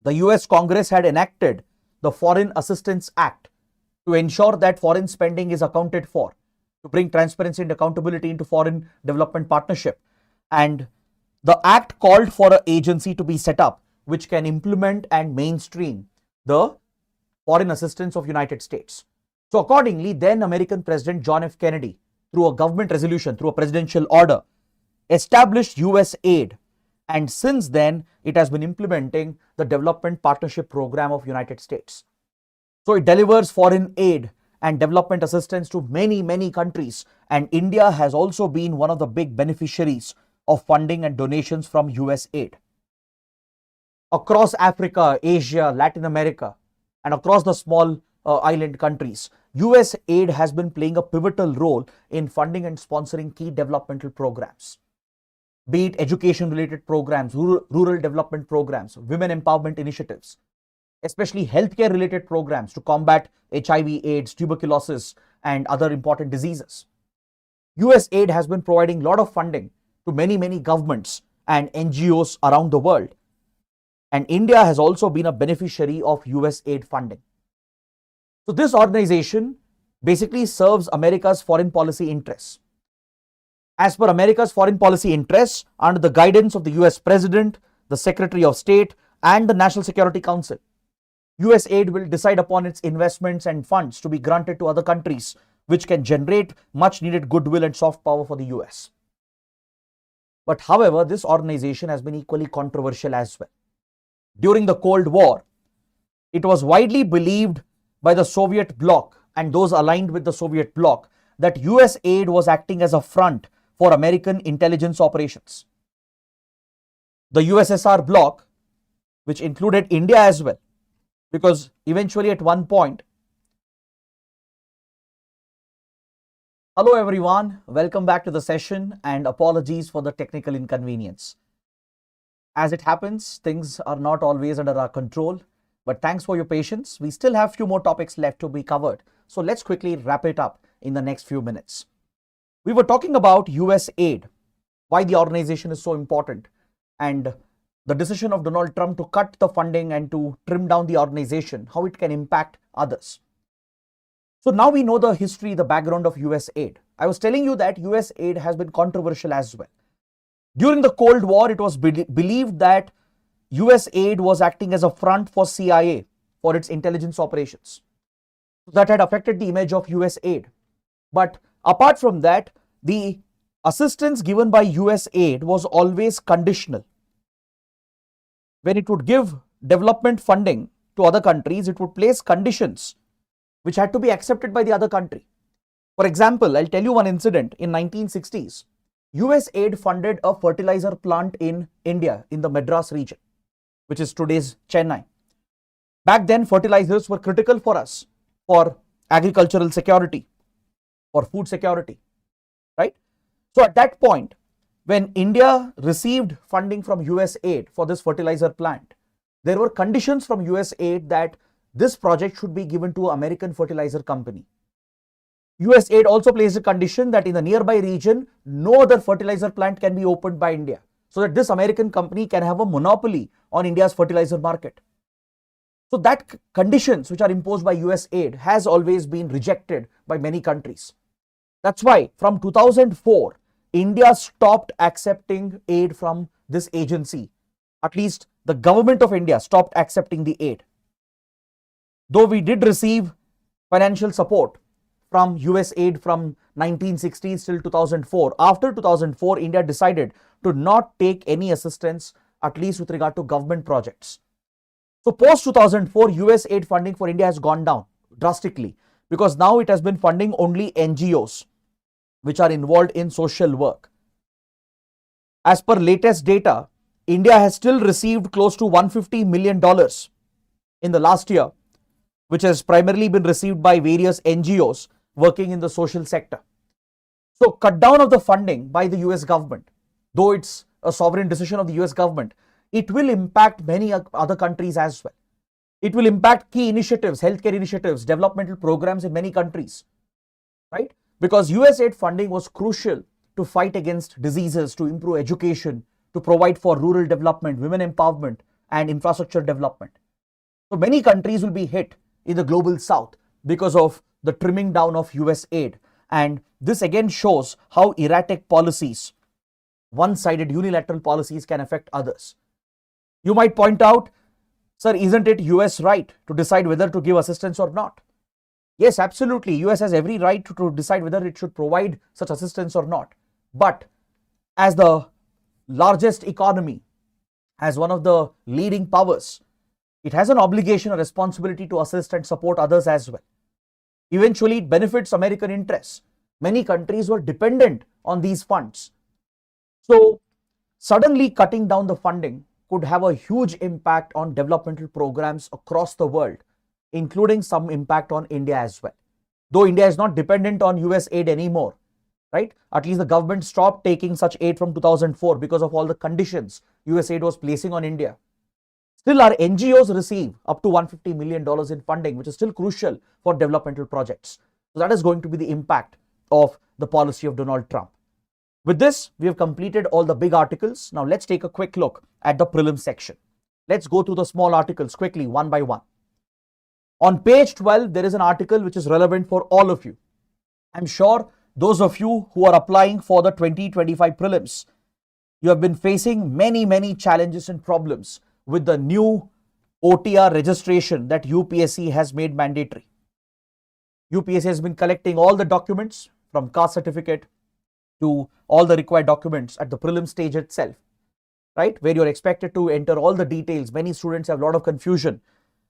The US Congress had enacted the Foreign Assistance Act to ensure that foreign spending is accounted for, to bring transparency and accountability into foreign development partnership. And the act called for an agency to be set up which can implement and mainstream the foreign assistance of United States. So accordingly, then American President John F. Kennedy, through a government resolution, through a presidential order, established USAID. And since then, it has been implementing the Development Partnership Program of United States. So it delivers foreign aid and development assistance to many, many countries. And India has also been one of the big beneficiaries of funding and donations from USAID. Across Africa, Asia, Latin America, and across the small island countries, USAID has been playing a pivotal role in funding and sponsoring key developmental programs, be it education-related programs, rural development programs, women empowerment initiatives, especially healthcare-related programs to combat HIV, AIDS, tuberculosis, and other important diseases. USAID has been providing a lot of funding to many, many governments and NGOs around the world. And India has also been a beneficiary of USAID funding. So this organization basically serves America's foreign policy interests. As per America's foreign policy interests, under the guidance of the US President, the Secretary of State, and the National Security Council. USAID will decide upon its investments and funds to be granted to other countries, which can generate much needed goodwill and soft power for the US. But however, this organization has been equally controversial as well. During the Cold War, it was widely believed by the Soviet bloc and those aligned with the Soviet bloc that USAID was acting as a front for American intelligence operations. The USSR bloc, which included India as well, because eventually at one point. Hello everyone, welcome back to the session and apologies for the technical inconvenience. As it happens, things are not always under our control, but thanks for your patience. We still have few more topics left to be covered. So let's quickly wrap it up in the next few minutes. We were talking about USAID, why the organization is so important, and the decision of Donald Trump to cut the funding and to trim down the organization, how it can impact others. So now we know the history, the background of USAID. I was telling you that USAID has been controversial as well. During the Cold War, it was believed that USAID was acting as a front for CIA for its intelligence operations. That had affected the image of USAID. But apart from that, the assistance given by USAID was always conditional. When it would give development funding to other countries, it would place conditions which had to be accepted by the other country. For example, I'll tell you one incident. In 1960s, USAID funded a fertilizer plant in India, in the Madras region, which is today's Chennai. Back then, fertilizers were critical for us, for agricultural security, for food security, right? So at that point, when India received funding from USAID for this fertilizer plant, there were conditions from USAID that this project should be given to an American fertilizer company. USAID also placed a condition that in the nearby region, no other fertilizer plant can be opened by India, so that this American company can have a monopoly on India's fertilizer market. So that conditions which are imposed by USAID has always been rejected by many countries. That's why from 2004, India stopped accepting aid from this agency. At least the government of India stopped accepting the aid. Though we did receive financial support from USAID from 1960s till 2004, after 2004, India decided to not take any assistance, at least with regard to government projects. So post 2004, USAID funding for India has gone down drastically because now it has been funding only NGOs which are involved in social work. As per latest data, India has still received close to $150 million in the last year, which has primarily been received by various NGOs working in the social sector. So cut down of the funding by the US government, though it's a sovereign decision of the US government, it will impact many other countries as well. It will impact key initiatives, healthcare initiatives, developmental programs in many countries, right? Because USAID funding was crucial to fight against diseases, to improve education, to provide for rural development, women empowerment, and infrastructure development. So many countries will be hit in the global south because of the trimming down of USAID. And this again shows how erratic policies, one-sided unilateral policies can affect others. You might point out, sir, isn't it US right to decide whether to give assistance or not? Yes, absolutely. US has every right to decide whether it should provide such assistance or not. But as the largest economy, as one of the leading powers, it has an obligation, a responsibility to assist and support others as well. Eventually, it benefits American interests. Many countries were dependent on these funds. So suddenly cutting down the funding could have a huge impact on developmental programs across the world, including some impact on India as well. Though India is not dependent on US aid anymore, right? At least the government stopped taking such aid from 2004 because of all the conditions US aid was placing on India. Still, our NGOs receive up to $150 million in funding, which is still crucial for developmental projects. So that is going to be the impact of the policy of Donald Trump. With this, we have completed all the big articles. Now let's take a quick look at the prelim section. Let's go through the small articles quickly, one by one. On page 12, there is an article which is relevant for all of you. I'm sure those of you who are applying for the 2025 prelims, you have been facing many challenges and problems with the new OTR registration that UPSC has made mandatory. UPSC has been collecting all the documents from caste certificate to all the required documents at the prelim stage itself, right? Where you're expected to enter all the details. Many students have a lot of confusion.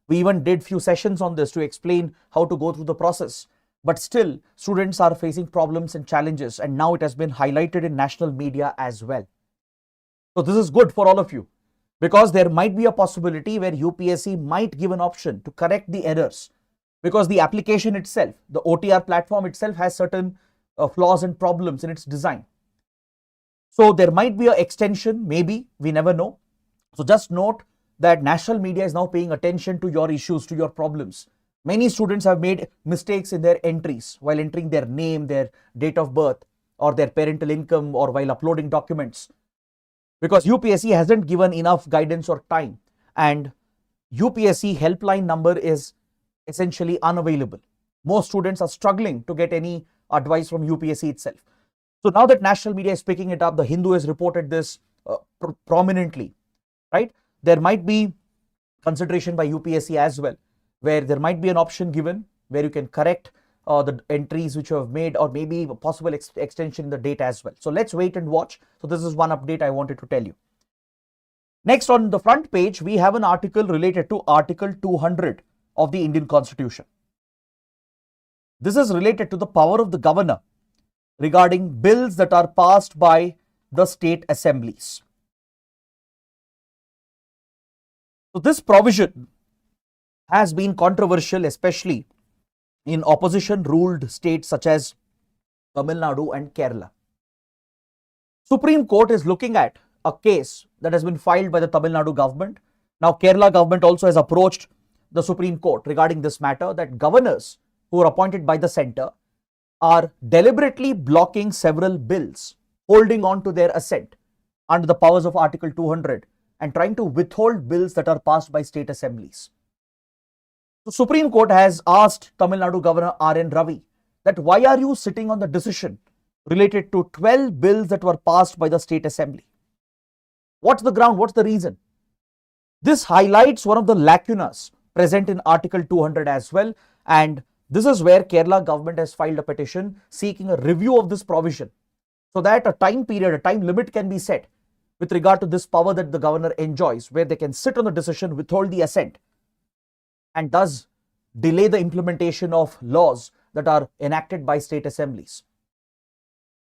We even did few sessions on this to explain how to go through the process. But still, students are facing problems and challenges, and now it has been highlighted in national media as well. So this is good for all of you, because there might be a possibility where UPSC might give an option to correct the errors, because the application itself, the OTR platform itself, has certain flaws and problems in its design. So there might be an extension, maybe, we never know. So just note that national media is now paying attention to your issues, to your problems. Many students have made mistakes in their entries while entering their name, their date of birth, or their parental income, or while uploading documents, because UPSC hasn't given enough guidance or time, and UPSC helpline number is essentially unavailable. Most students are struggling to get any advice from UPSC itself. So now that national media is picking it up, the Hindu has reported this prominently, right? There might be consideration by UPSC as well, where there might be an option given where you can correct the entries which you have made, or maybe a possible extension in the date as well. So let's wait and watch. So this is one update I wanted to tell you. Next, on the front page, we have an article related to Article 200 of the Indian Constitution. This is related to the power of the governor regarding bills that are passed by the state assemblies. So this provision has been controversial, especially in opposition ruled states such as Tamil Nadu and Kerala. Supreme Court is looking at a case that has been filed by the Tamil Nadu government. Now Kerala government also has approached the Supreme Court regarding this matter, that governors who are appointed by the centre are deliberately blocking several bills, holding on to their assent under the powers of Article 200 and trying to withhold bills that are passed by state assemblies. The Supreme Court has asked Tamil Nadu Governor R. N. Ravi that why are you sitting on the decision related to 12 bills that were passed by the state assembly? What's the ground? What's the reason? This highlights one of the lacunas present in Article 200 as well, and this is where Kerala government has filed a petition seeking a review of this provision, so that a time period, a time limit can be set with regard to this power that the governor enjoys, where they can sit on the decision, withhold the assent, and thus delay the implementation of laws that are enacted by state assemblies.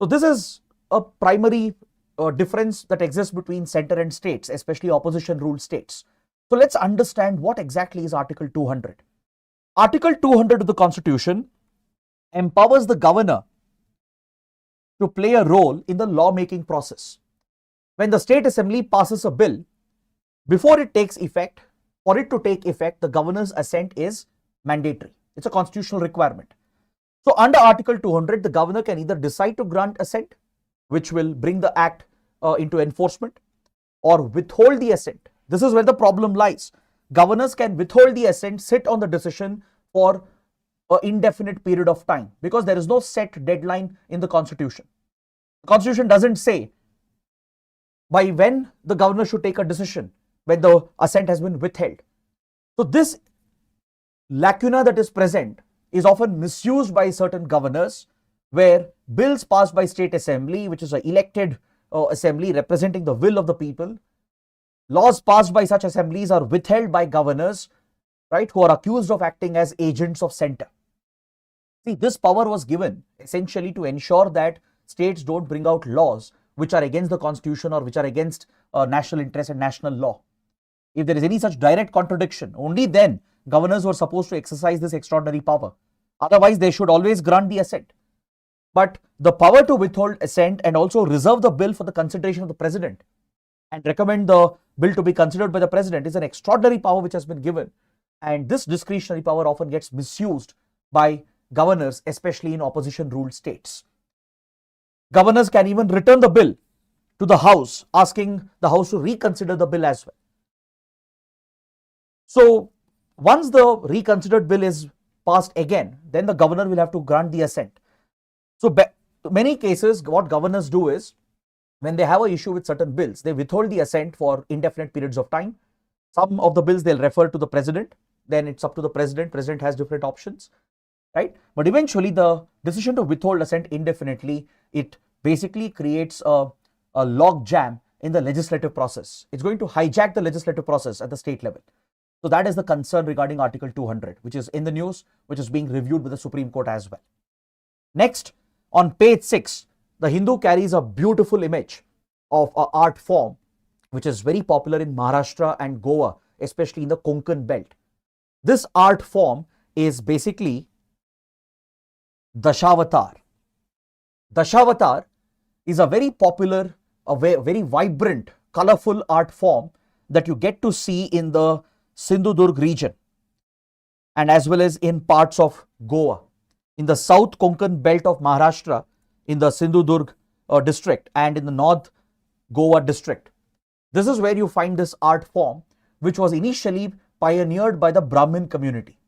So this is a primary difference that exists between centre and states, especially opposition ruled states. So let's understand what exactly is Article 200. Article 200 of the Constitution empowers the governor to play a role in the lawmaking process. When the state assembly passes a bill, before it takes effect, for it to take effect, the governor's assent is mandatory. It's a constitutional requirement. So under Article 200, the governor can either decide to grant assent, which will bring the act into enforcement, or withhold the assent. This is where the problem lies. Governors can withhold the assent, sit on the decision for an indefinite period of time, because there is no set deadline in the Constitution. The Constitution doesn't say by when the governor should take a decision when the assent has been withheld. So this lacuna that is present is often misused by certain governors, where bills passed by state assembly, which is an elected assembly representing the will of the people, laws passed by such assemblies are withheld by governors, right, who are accused of acting as agents of centre. See, this power was given essentially to ensure that states don't bring out laws which are against the Constitution or which are against national interest and national law. If there is any such direct contradiction, only then governors were supposed to exercise this extraordinary power. Otherwise, they should always grant the assent. But the power to withhold assent and also reserve the bill for the consideration of the president and recommend the bill to be considered by the president is an extraordinary power which has been given. And this discretionary power often gets misused by governors, especially in opposition ruled states. Governors can even return the bill to the House, asking the House to reconsider the bill as well. So once the reconsidered bill is passed again, then the governor will have to grant the assent. So many cases, what governors do is, when they have an issue with certain bills, they withhold the assent for indefinite periods of time. Some of the bills they'll refer to the president, then it's up to the president. President has different options, right? But eventually the decision to withhold assent indefinitely, it basically creates a log jam in the legislative process. It's going to hijack the legislative process at the state level. So that is the concern regarding Article 200, which is in the news, which is being reviewed with the Supreme Court as well. Next, on page 6, the Hindu carries a beautiful image of an art form which is very popular in Maharashtra and Goa, especially in the Konkan belt. This art form is basically Dashavatar. Dashavatar is a very popular, a very vibrant, colorful art form that you get to see in the Sindhudurg region and as well as in parts of Goa. In the South Konkan belt of Maharashtra, in the Sindhudurg district and in the North Goa district. This is where you find this art form, which was initially pioneered by the Brahmin community.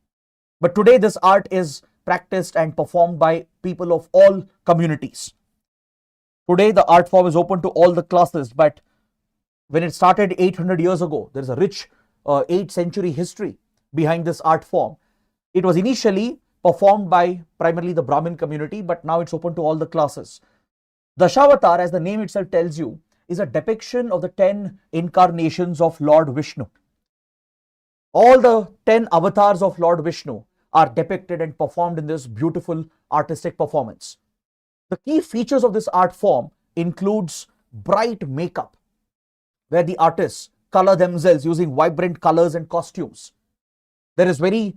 But today this art is practiced and performed by people of all communities. Today the art form is open to all the classes, but when it started 800 years ago, there is a rich 8th century history behind this art form. It was initially performed by primarily the Brahmin community, but now it's open to all the classes. Dashavatar, as the name itself tells you, is a depiction of the 10 incarnations of Lord Vishnu. All the 10 avatars of Lord Vishnu are depicted and performed in this beautiful artistic performance. The key features of this art form includes bright makeup, where the artists color themselves using vibrant colors and costumes. There is very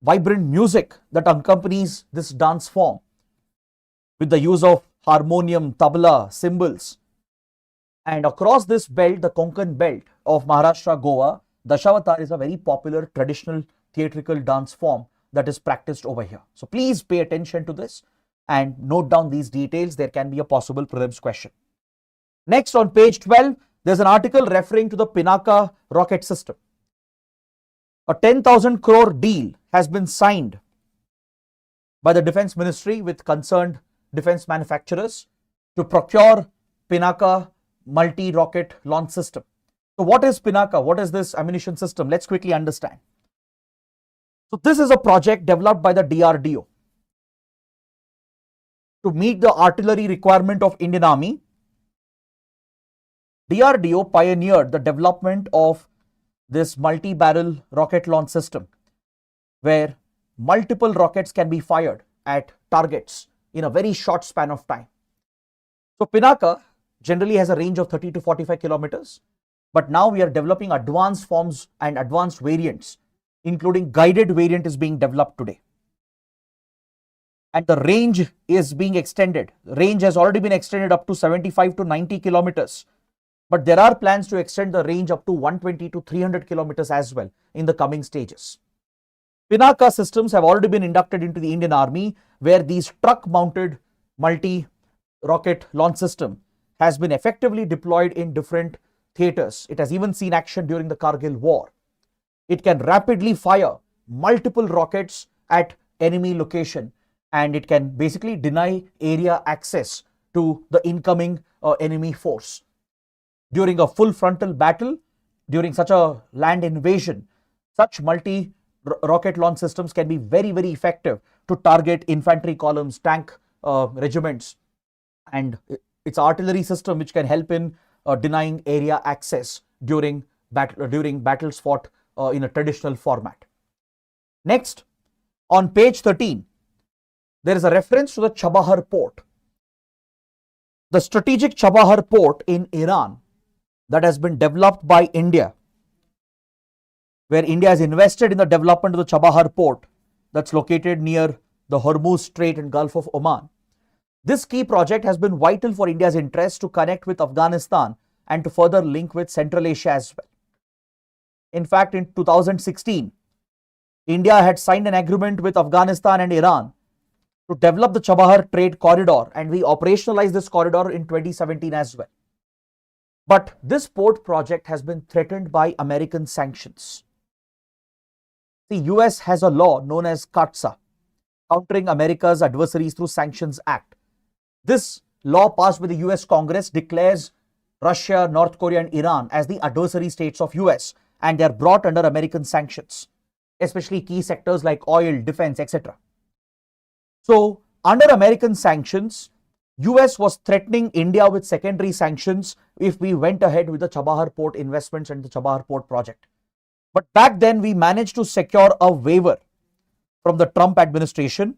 vibrant music that accompanies this dance form with the use of harmonium, tabla, cymbals. And across this belt, the Konkan belt of Maharashtra, Goa, Dashavatar is a very popular traditional theatrical dance form that is practiced over here. So please pay attention to this and note down these details. There can be a possible prelims question. Next, on page 12, there's an article referring to the Pinaka rocket system. A 10,000 crore deal has been signed by the Defense Ministry with concerned defense manufacturers to procure Pinaka multi-rocket launch system. So what is Pinaka? What is this ammunition system? Let's quickly understand. So this is a project developed by the DRDO to meet the artillery requirement of Indian Army. DRDO pioneered the development of this multi-barrel rocket launch system where multiple rockets can be fired at targets in a very short span of time. So Pinaka generally has a range of 30 to 45 kilometers, but now we are developing advanced forms and advanced variants, including guided variant is being developed today. And the range is being extended. The range has already been extended up to 75 to 90 kilometers. But there are plans to extend the range up to 120 to 300 kilometers as well in the coming stages. Pinaka systems have already been inducted into the Indian Army, where these truck-mounted multi-rocket launch system has been effectively deployed in different theaters. It has even seen action during the Kargil war. It can rapidly fire multiple rockets at enemy location, and it can basically deny area access to the incoming enemy force. During a full frontal battle, during such a land invasion, such multi-rocket launch systems can be very, very effective to target infantry columns, tank regiments, and it's artillery system which can help in denying area access during battles fought in a traditional format. Next, on page 13, there is a reference to the Chabahar port. The strategic Chabahar port in Iran that has been developed by India, where India has invested in the development of the Chabahar port that's located near the Hormuz Strait and Gulf of Oman. This key project has been vital for India's interest to connect with Afghanistan and to further link with Central Asia as well. In fact, in 2016, India had signed an agreement with Afghanistan and Iran to develop the Chabahar trade corridor, and we operationalized this corridor in 2017 as well. But this port project has been threatened by American sanctions. The US has a law known as CAATSA, Countering America's Adversaries Through Sanctions Act. This law passed by the US Congress declares Russia, North Korea and Iran as the adversary states of US, and they are brought under American sanctions, especially key sectors like oil, defense, etc. So, under American sanctions, US was threatening India with secondary sanctions if we went ahead with the Chabahar port investments and the Chabahar port project. But back then, we managed to secure a waiver from the Trump administration.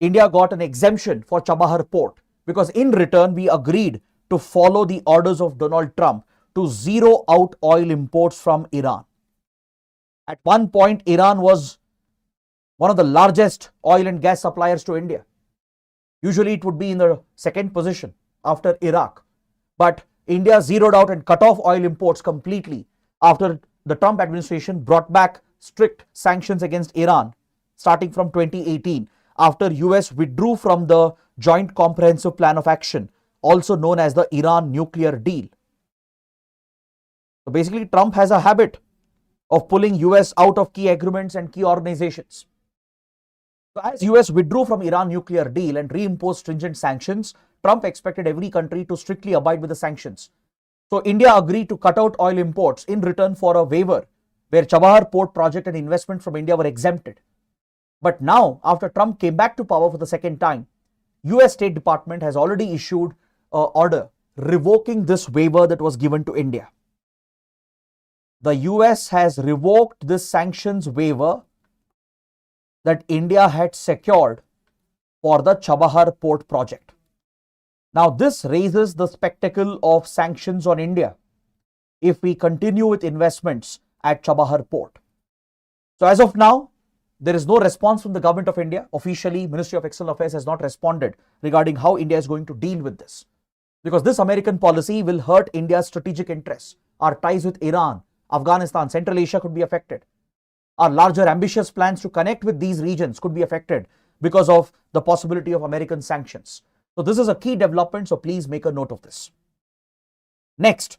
India got an exemption for Chabahar port because in return, we agreed to follow the orders of Donald Trump to zero out oil imports from Iran. At one point, Iran was one of the largest oil and gas suppliers to India. Usually it would be in the second position after Iraq. But India zeroed out and cut off oil imports completely after the Trump administration brought back strict sanctions against Iran starting from 2018 after US withdrew from the Joint Comprehensive Plan of Action, also known as the Iran nuclear deal. So basically, Trump has a habit of pulling US out of key agreements and key organizations. So as US withdrew from Iran nuclear deal and reimposed stringent sanctions, Trump expected every country to strictly abide with the sanctions. So India agreed to cut out oil imports in return for a waiver where Chabahar port project and investment from India were exempted. But now, after Trump came back to power for the second time, US State Department has already issued an order revoking this waiver that was given to India. The US has revoked this sanctions waiver that India had secured for the Chabahar port project. Now, this raises the spectacle of sanctions on India if we continue with investments at Chabahar port. So, as of now, there is no response from the government of India. Officially, Ministry of External Affairs has not responded regarding how India is going to deal with this. Because this American policy will hurt India's strategic interests. Our ties with Iran, Afghanistan, Central Asia could be affected. Our larger ambitious plans to connect with these regions could be affected because of the possibility of American sanctions. So this is a key development, so please make a note of this. Next,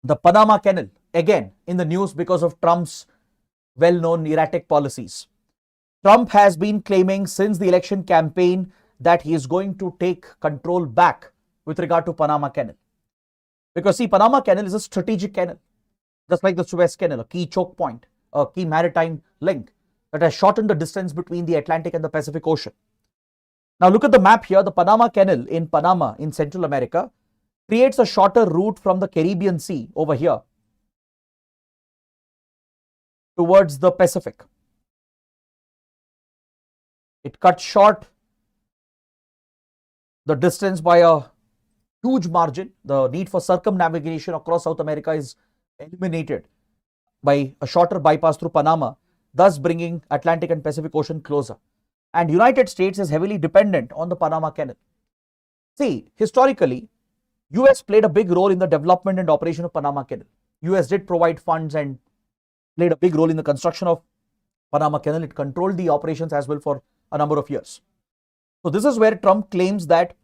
the Panama Canal, again in the news because of Trump's well-known erratic policies. Trump has been claiming since the election campaign that he is going to take control back with regard to Panama Canal. Because see, Panama Canal is a strategic canal, just like the Suez Canal, a key choke point, a key maritime link that has shortened the distance between the Atlantic and the Pacific Ocean. Now look at the map here. The Panama Canal in Panama in Central America creates a shorter route from the Caribbean Sea over here towards the Pacific. It cuts short the distance by a huge margin. The need for circumnavigation across South America is eliminated by a shorter bypass through Panama, thus bringing Atlantic and Pacific Ocean closer. And United States is heavily dependent on the Panama Canal. See, historically, US played a big role in the development and operation of Panama Canal. US did provide funds and played a big role in the construction of Panama Canal. It controlled the operations as well for a number of years. So this is where Trump claims that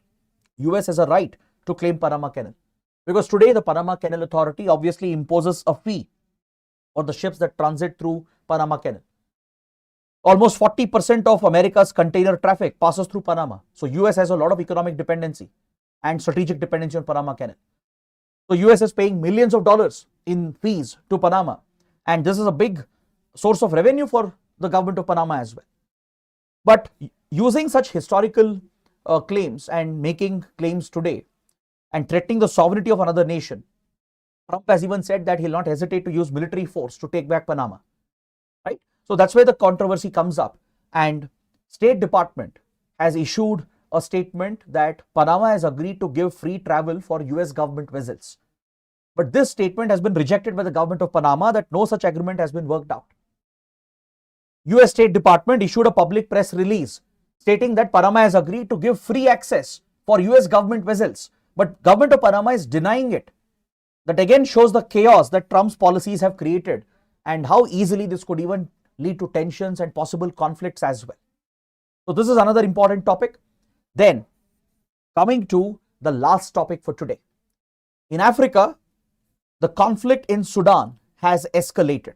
US has a right to claim Panama Canal. Because today the Panama Canal Authority obviously imposes a fee for the ships that transit through Panama Canal. Almost 40% of America's container traffic passes through Panama. So US has a lot of economic dependency and strategic dependency on Panama Canal. So US is paying millions of dollars in fees to Panama. And this is a big source of revenue for the government of Panama as well. But using such historical claims and making claims today and threatening the sovereignty of another nation, Trump has even said that he'll not hesitate to use military force to take back Panama. Right? So that's where the controversy comes up. And State Department has issued a statement that Panama has agreed to give free travel for US government vessels. But this statement has been rejected by the government of Panama that no such agreement has been worked out. US State Department issued a public press release stating that Panama has agreed to give free access for US government vessels. But government of Panama is denying it. That again shows the chaos that Trump's policies have created and how easily this could even lead to tensions and possible conflicts as well. So this is another important topic. Then coming to the last topic for today. In Africa, the conflict in Sudan has escalated.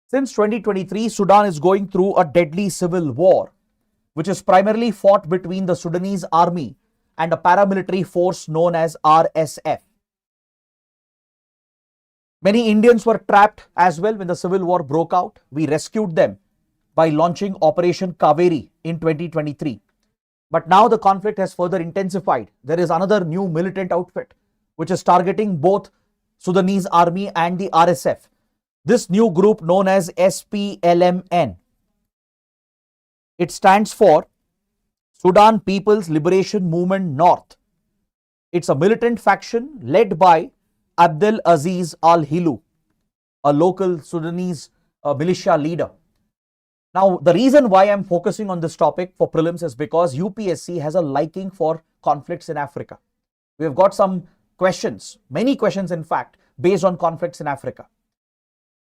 Since 2023, Sudan is going through a deadly civil war, which is primarily fought between the Sudanese army and a paramilitary force known as RSF. Many Indians were trapped as well when the civil war broke out. We rescued them by launching Operation Kaveri in 2023. But now the conflict has further intensified. There is another new militant outfit which is targeting both Sudanese army and the RSF. This new group known as SPLMN. It stands for Sudan People's Liberation Movement North. It's a militant faction led by Abdel Aziz Al-Hilu, a local Sudanese militia leader. Now, the reason why I'm focusing on this topic for prelims is because UPSC has a liking for conflicts in Africa. We have got some questions, many questions in fact, based on conflicts in Africa.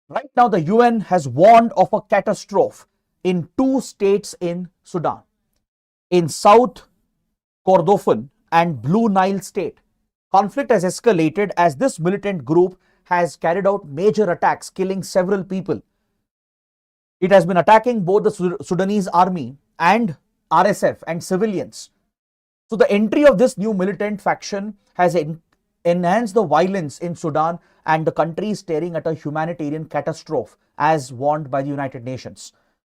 Right now, the UN has warned of a catastrophe in 2 states in Sudan, in South Kordofan and Blue Nile state. Conflict has escalated as this militant group has carried out major attacks, killing several people. It has been attacking both the Sudanese army and RSF and civilians. So the entry of this new militant faction has enhanced the violence in Sudan, and the country is staring at a humanitarian catastrophe as warned by the United Nations.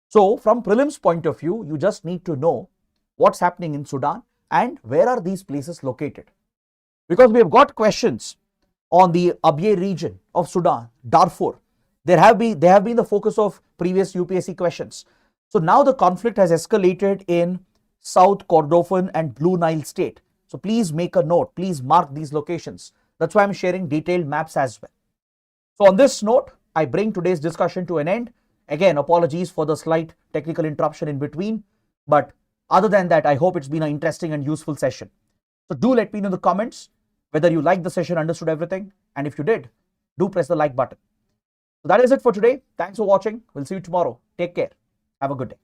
So from prelims point of view, you just need to know what's happening in Sudan and where are these places located. Because we have got questions on the Abyei region of Sudan, Darfur. They have been the focus of previous UPSC questions. So now the conflict has escalated in South Kordofan and Blue Nile state. So please make a note, please mark these locations. That's why I'm sharing detailed maps as well. So on this note, I bring today's discussion to an end. Again, apologies for the slight technical interruption in between. But other than that, I hope it's been an interesting and useful session. So do let me know in the comments whether you liked the session, understood everything. And if you did, do press the like button. So that is it for today. Thanks for watching. We'll see you tomorrow. Take care. Have a good day.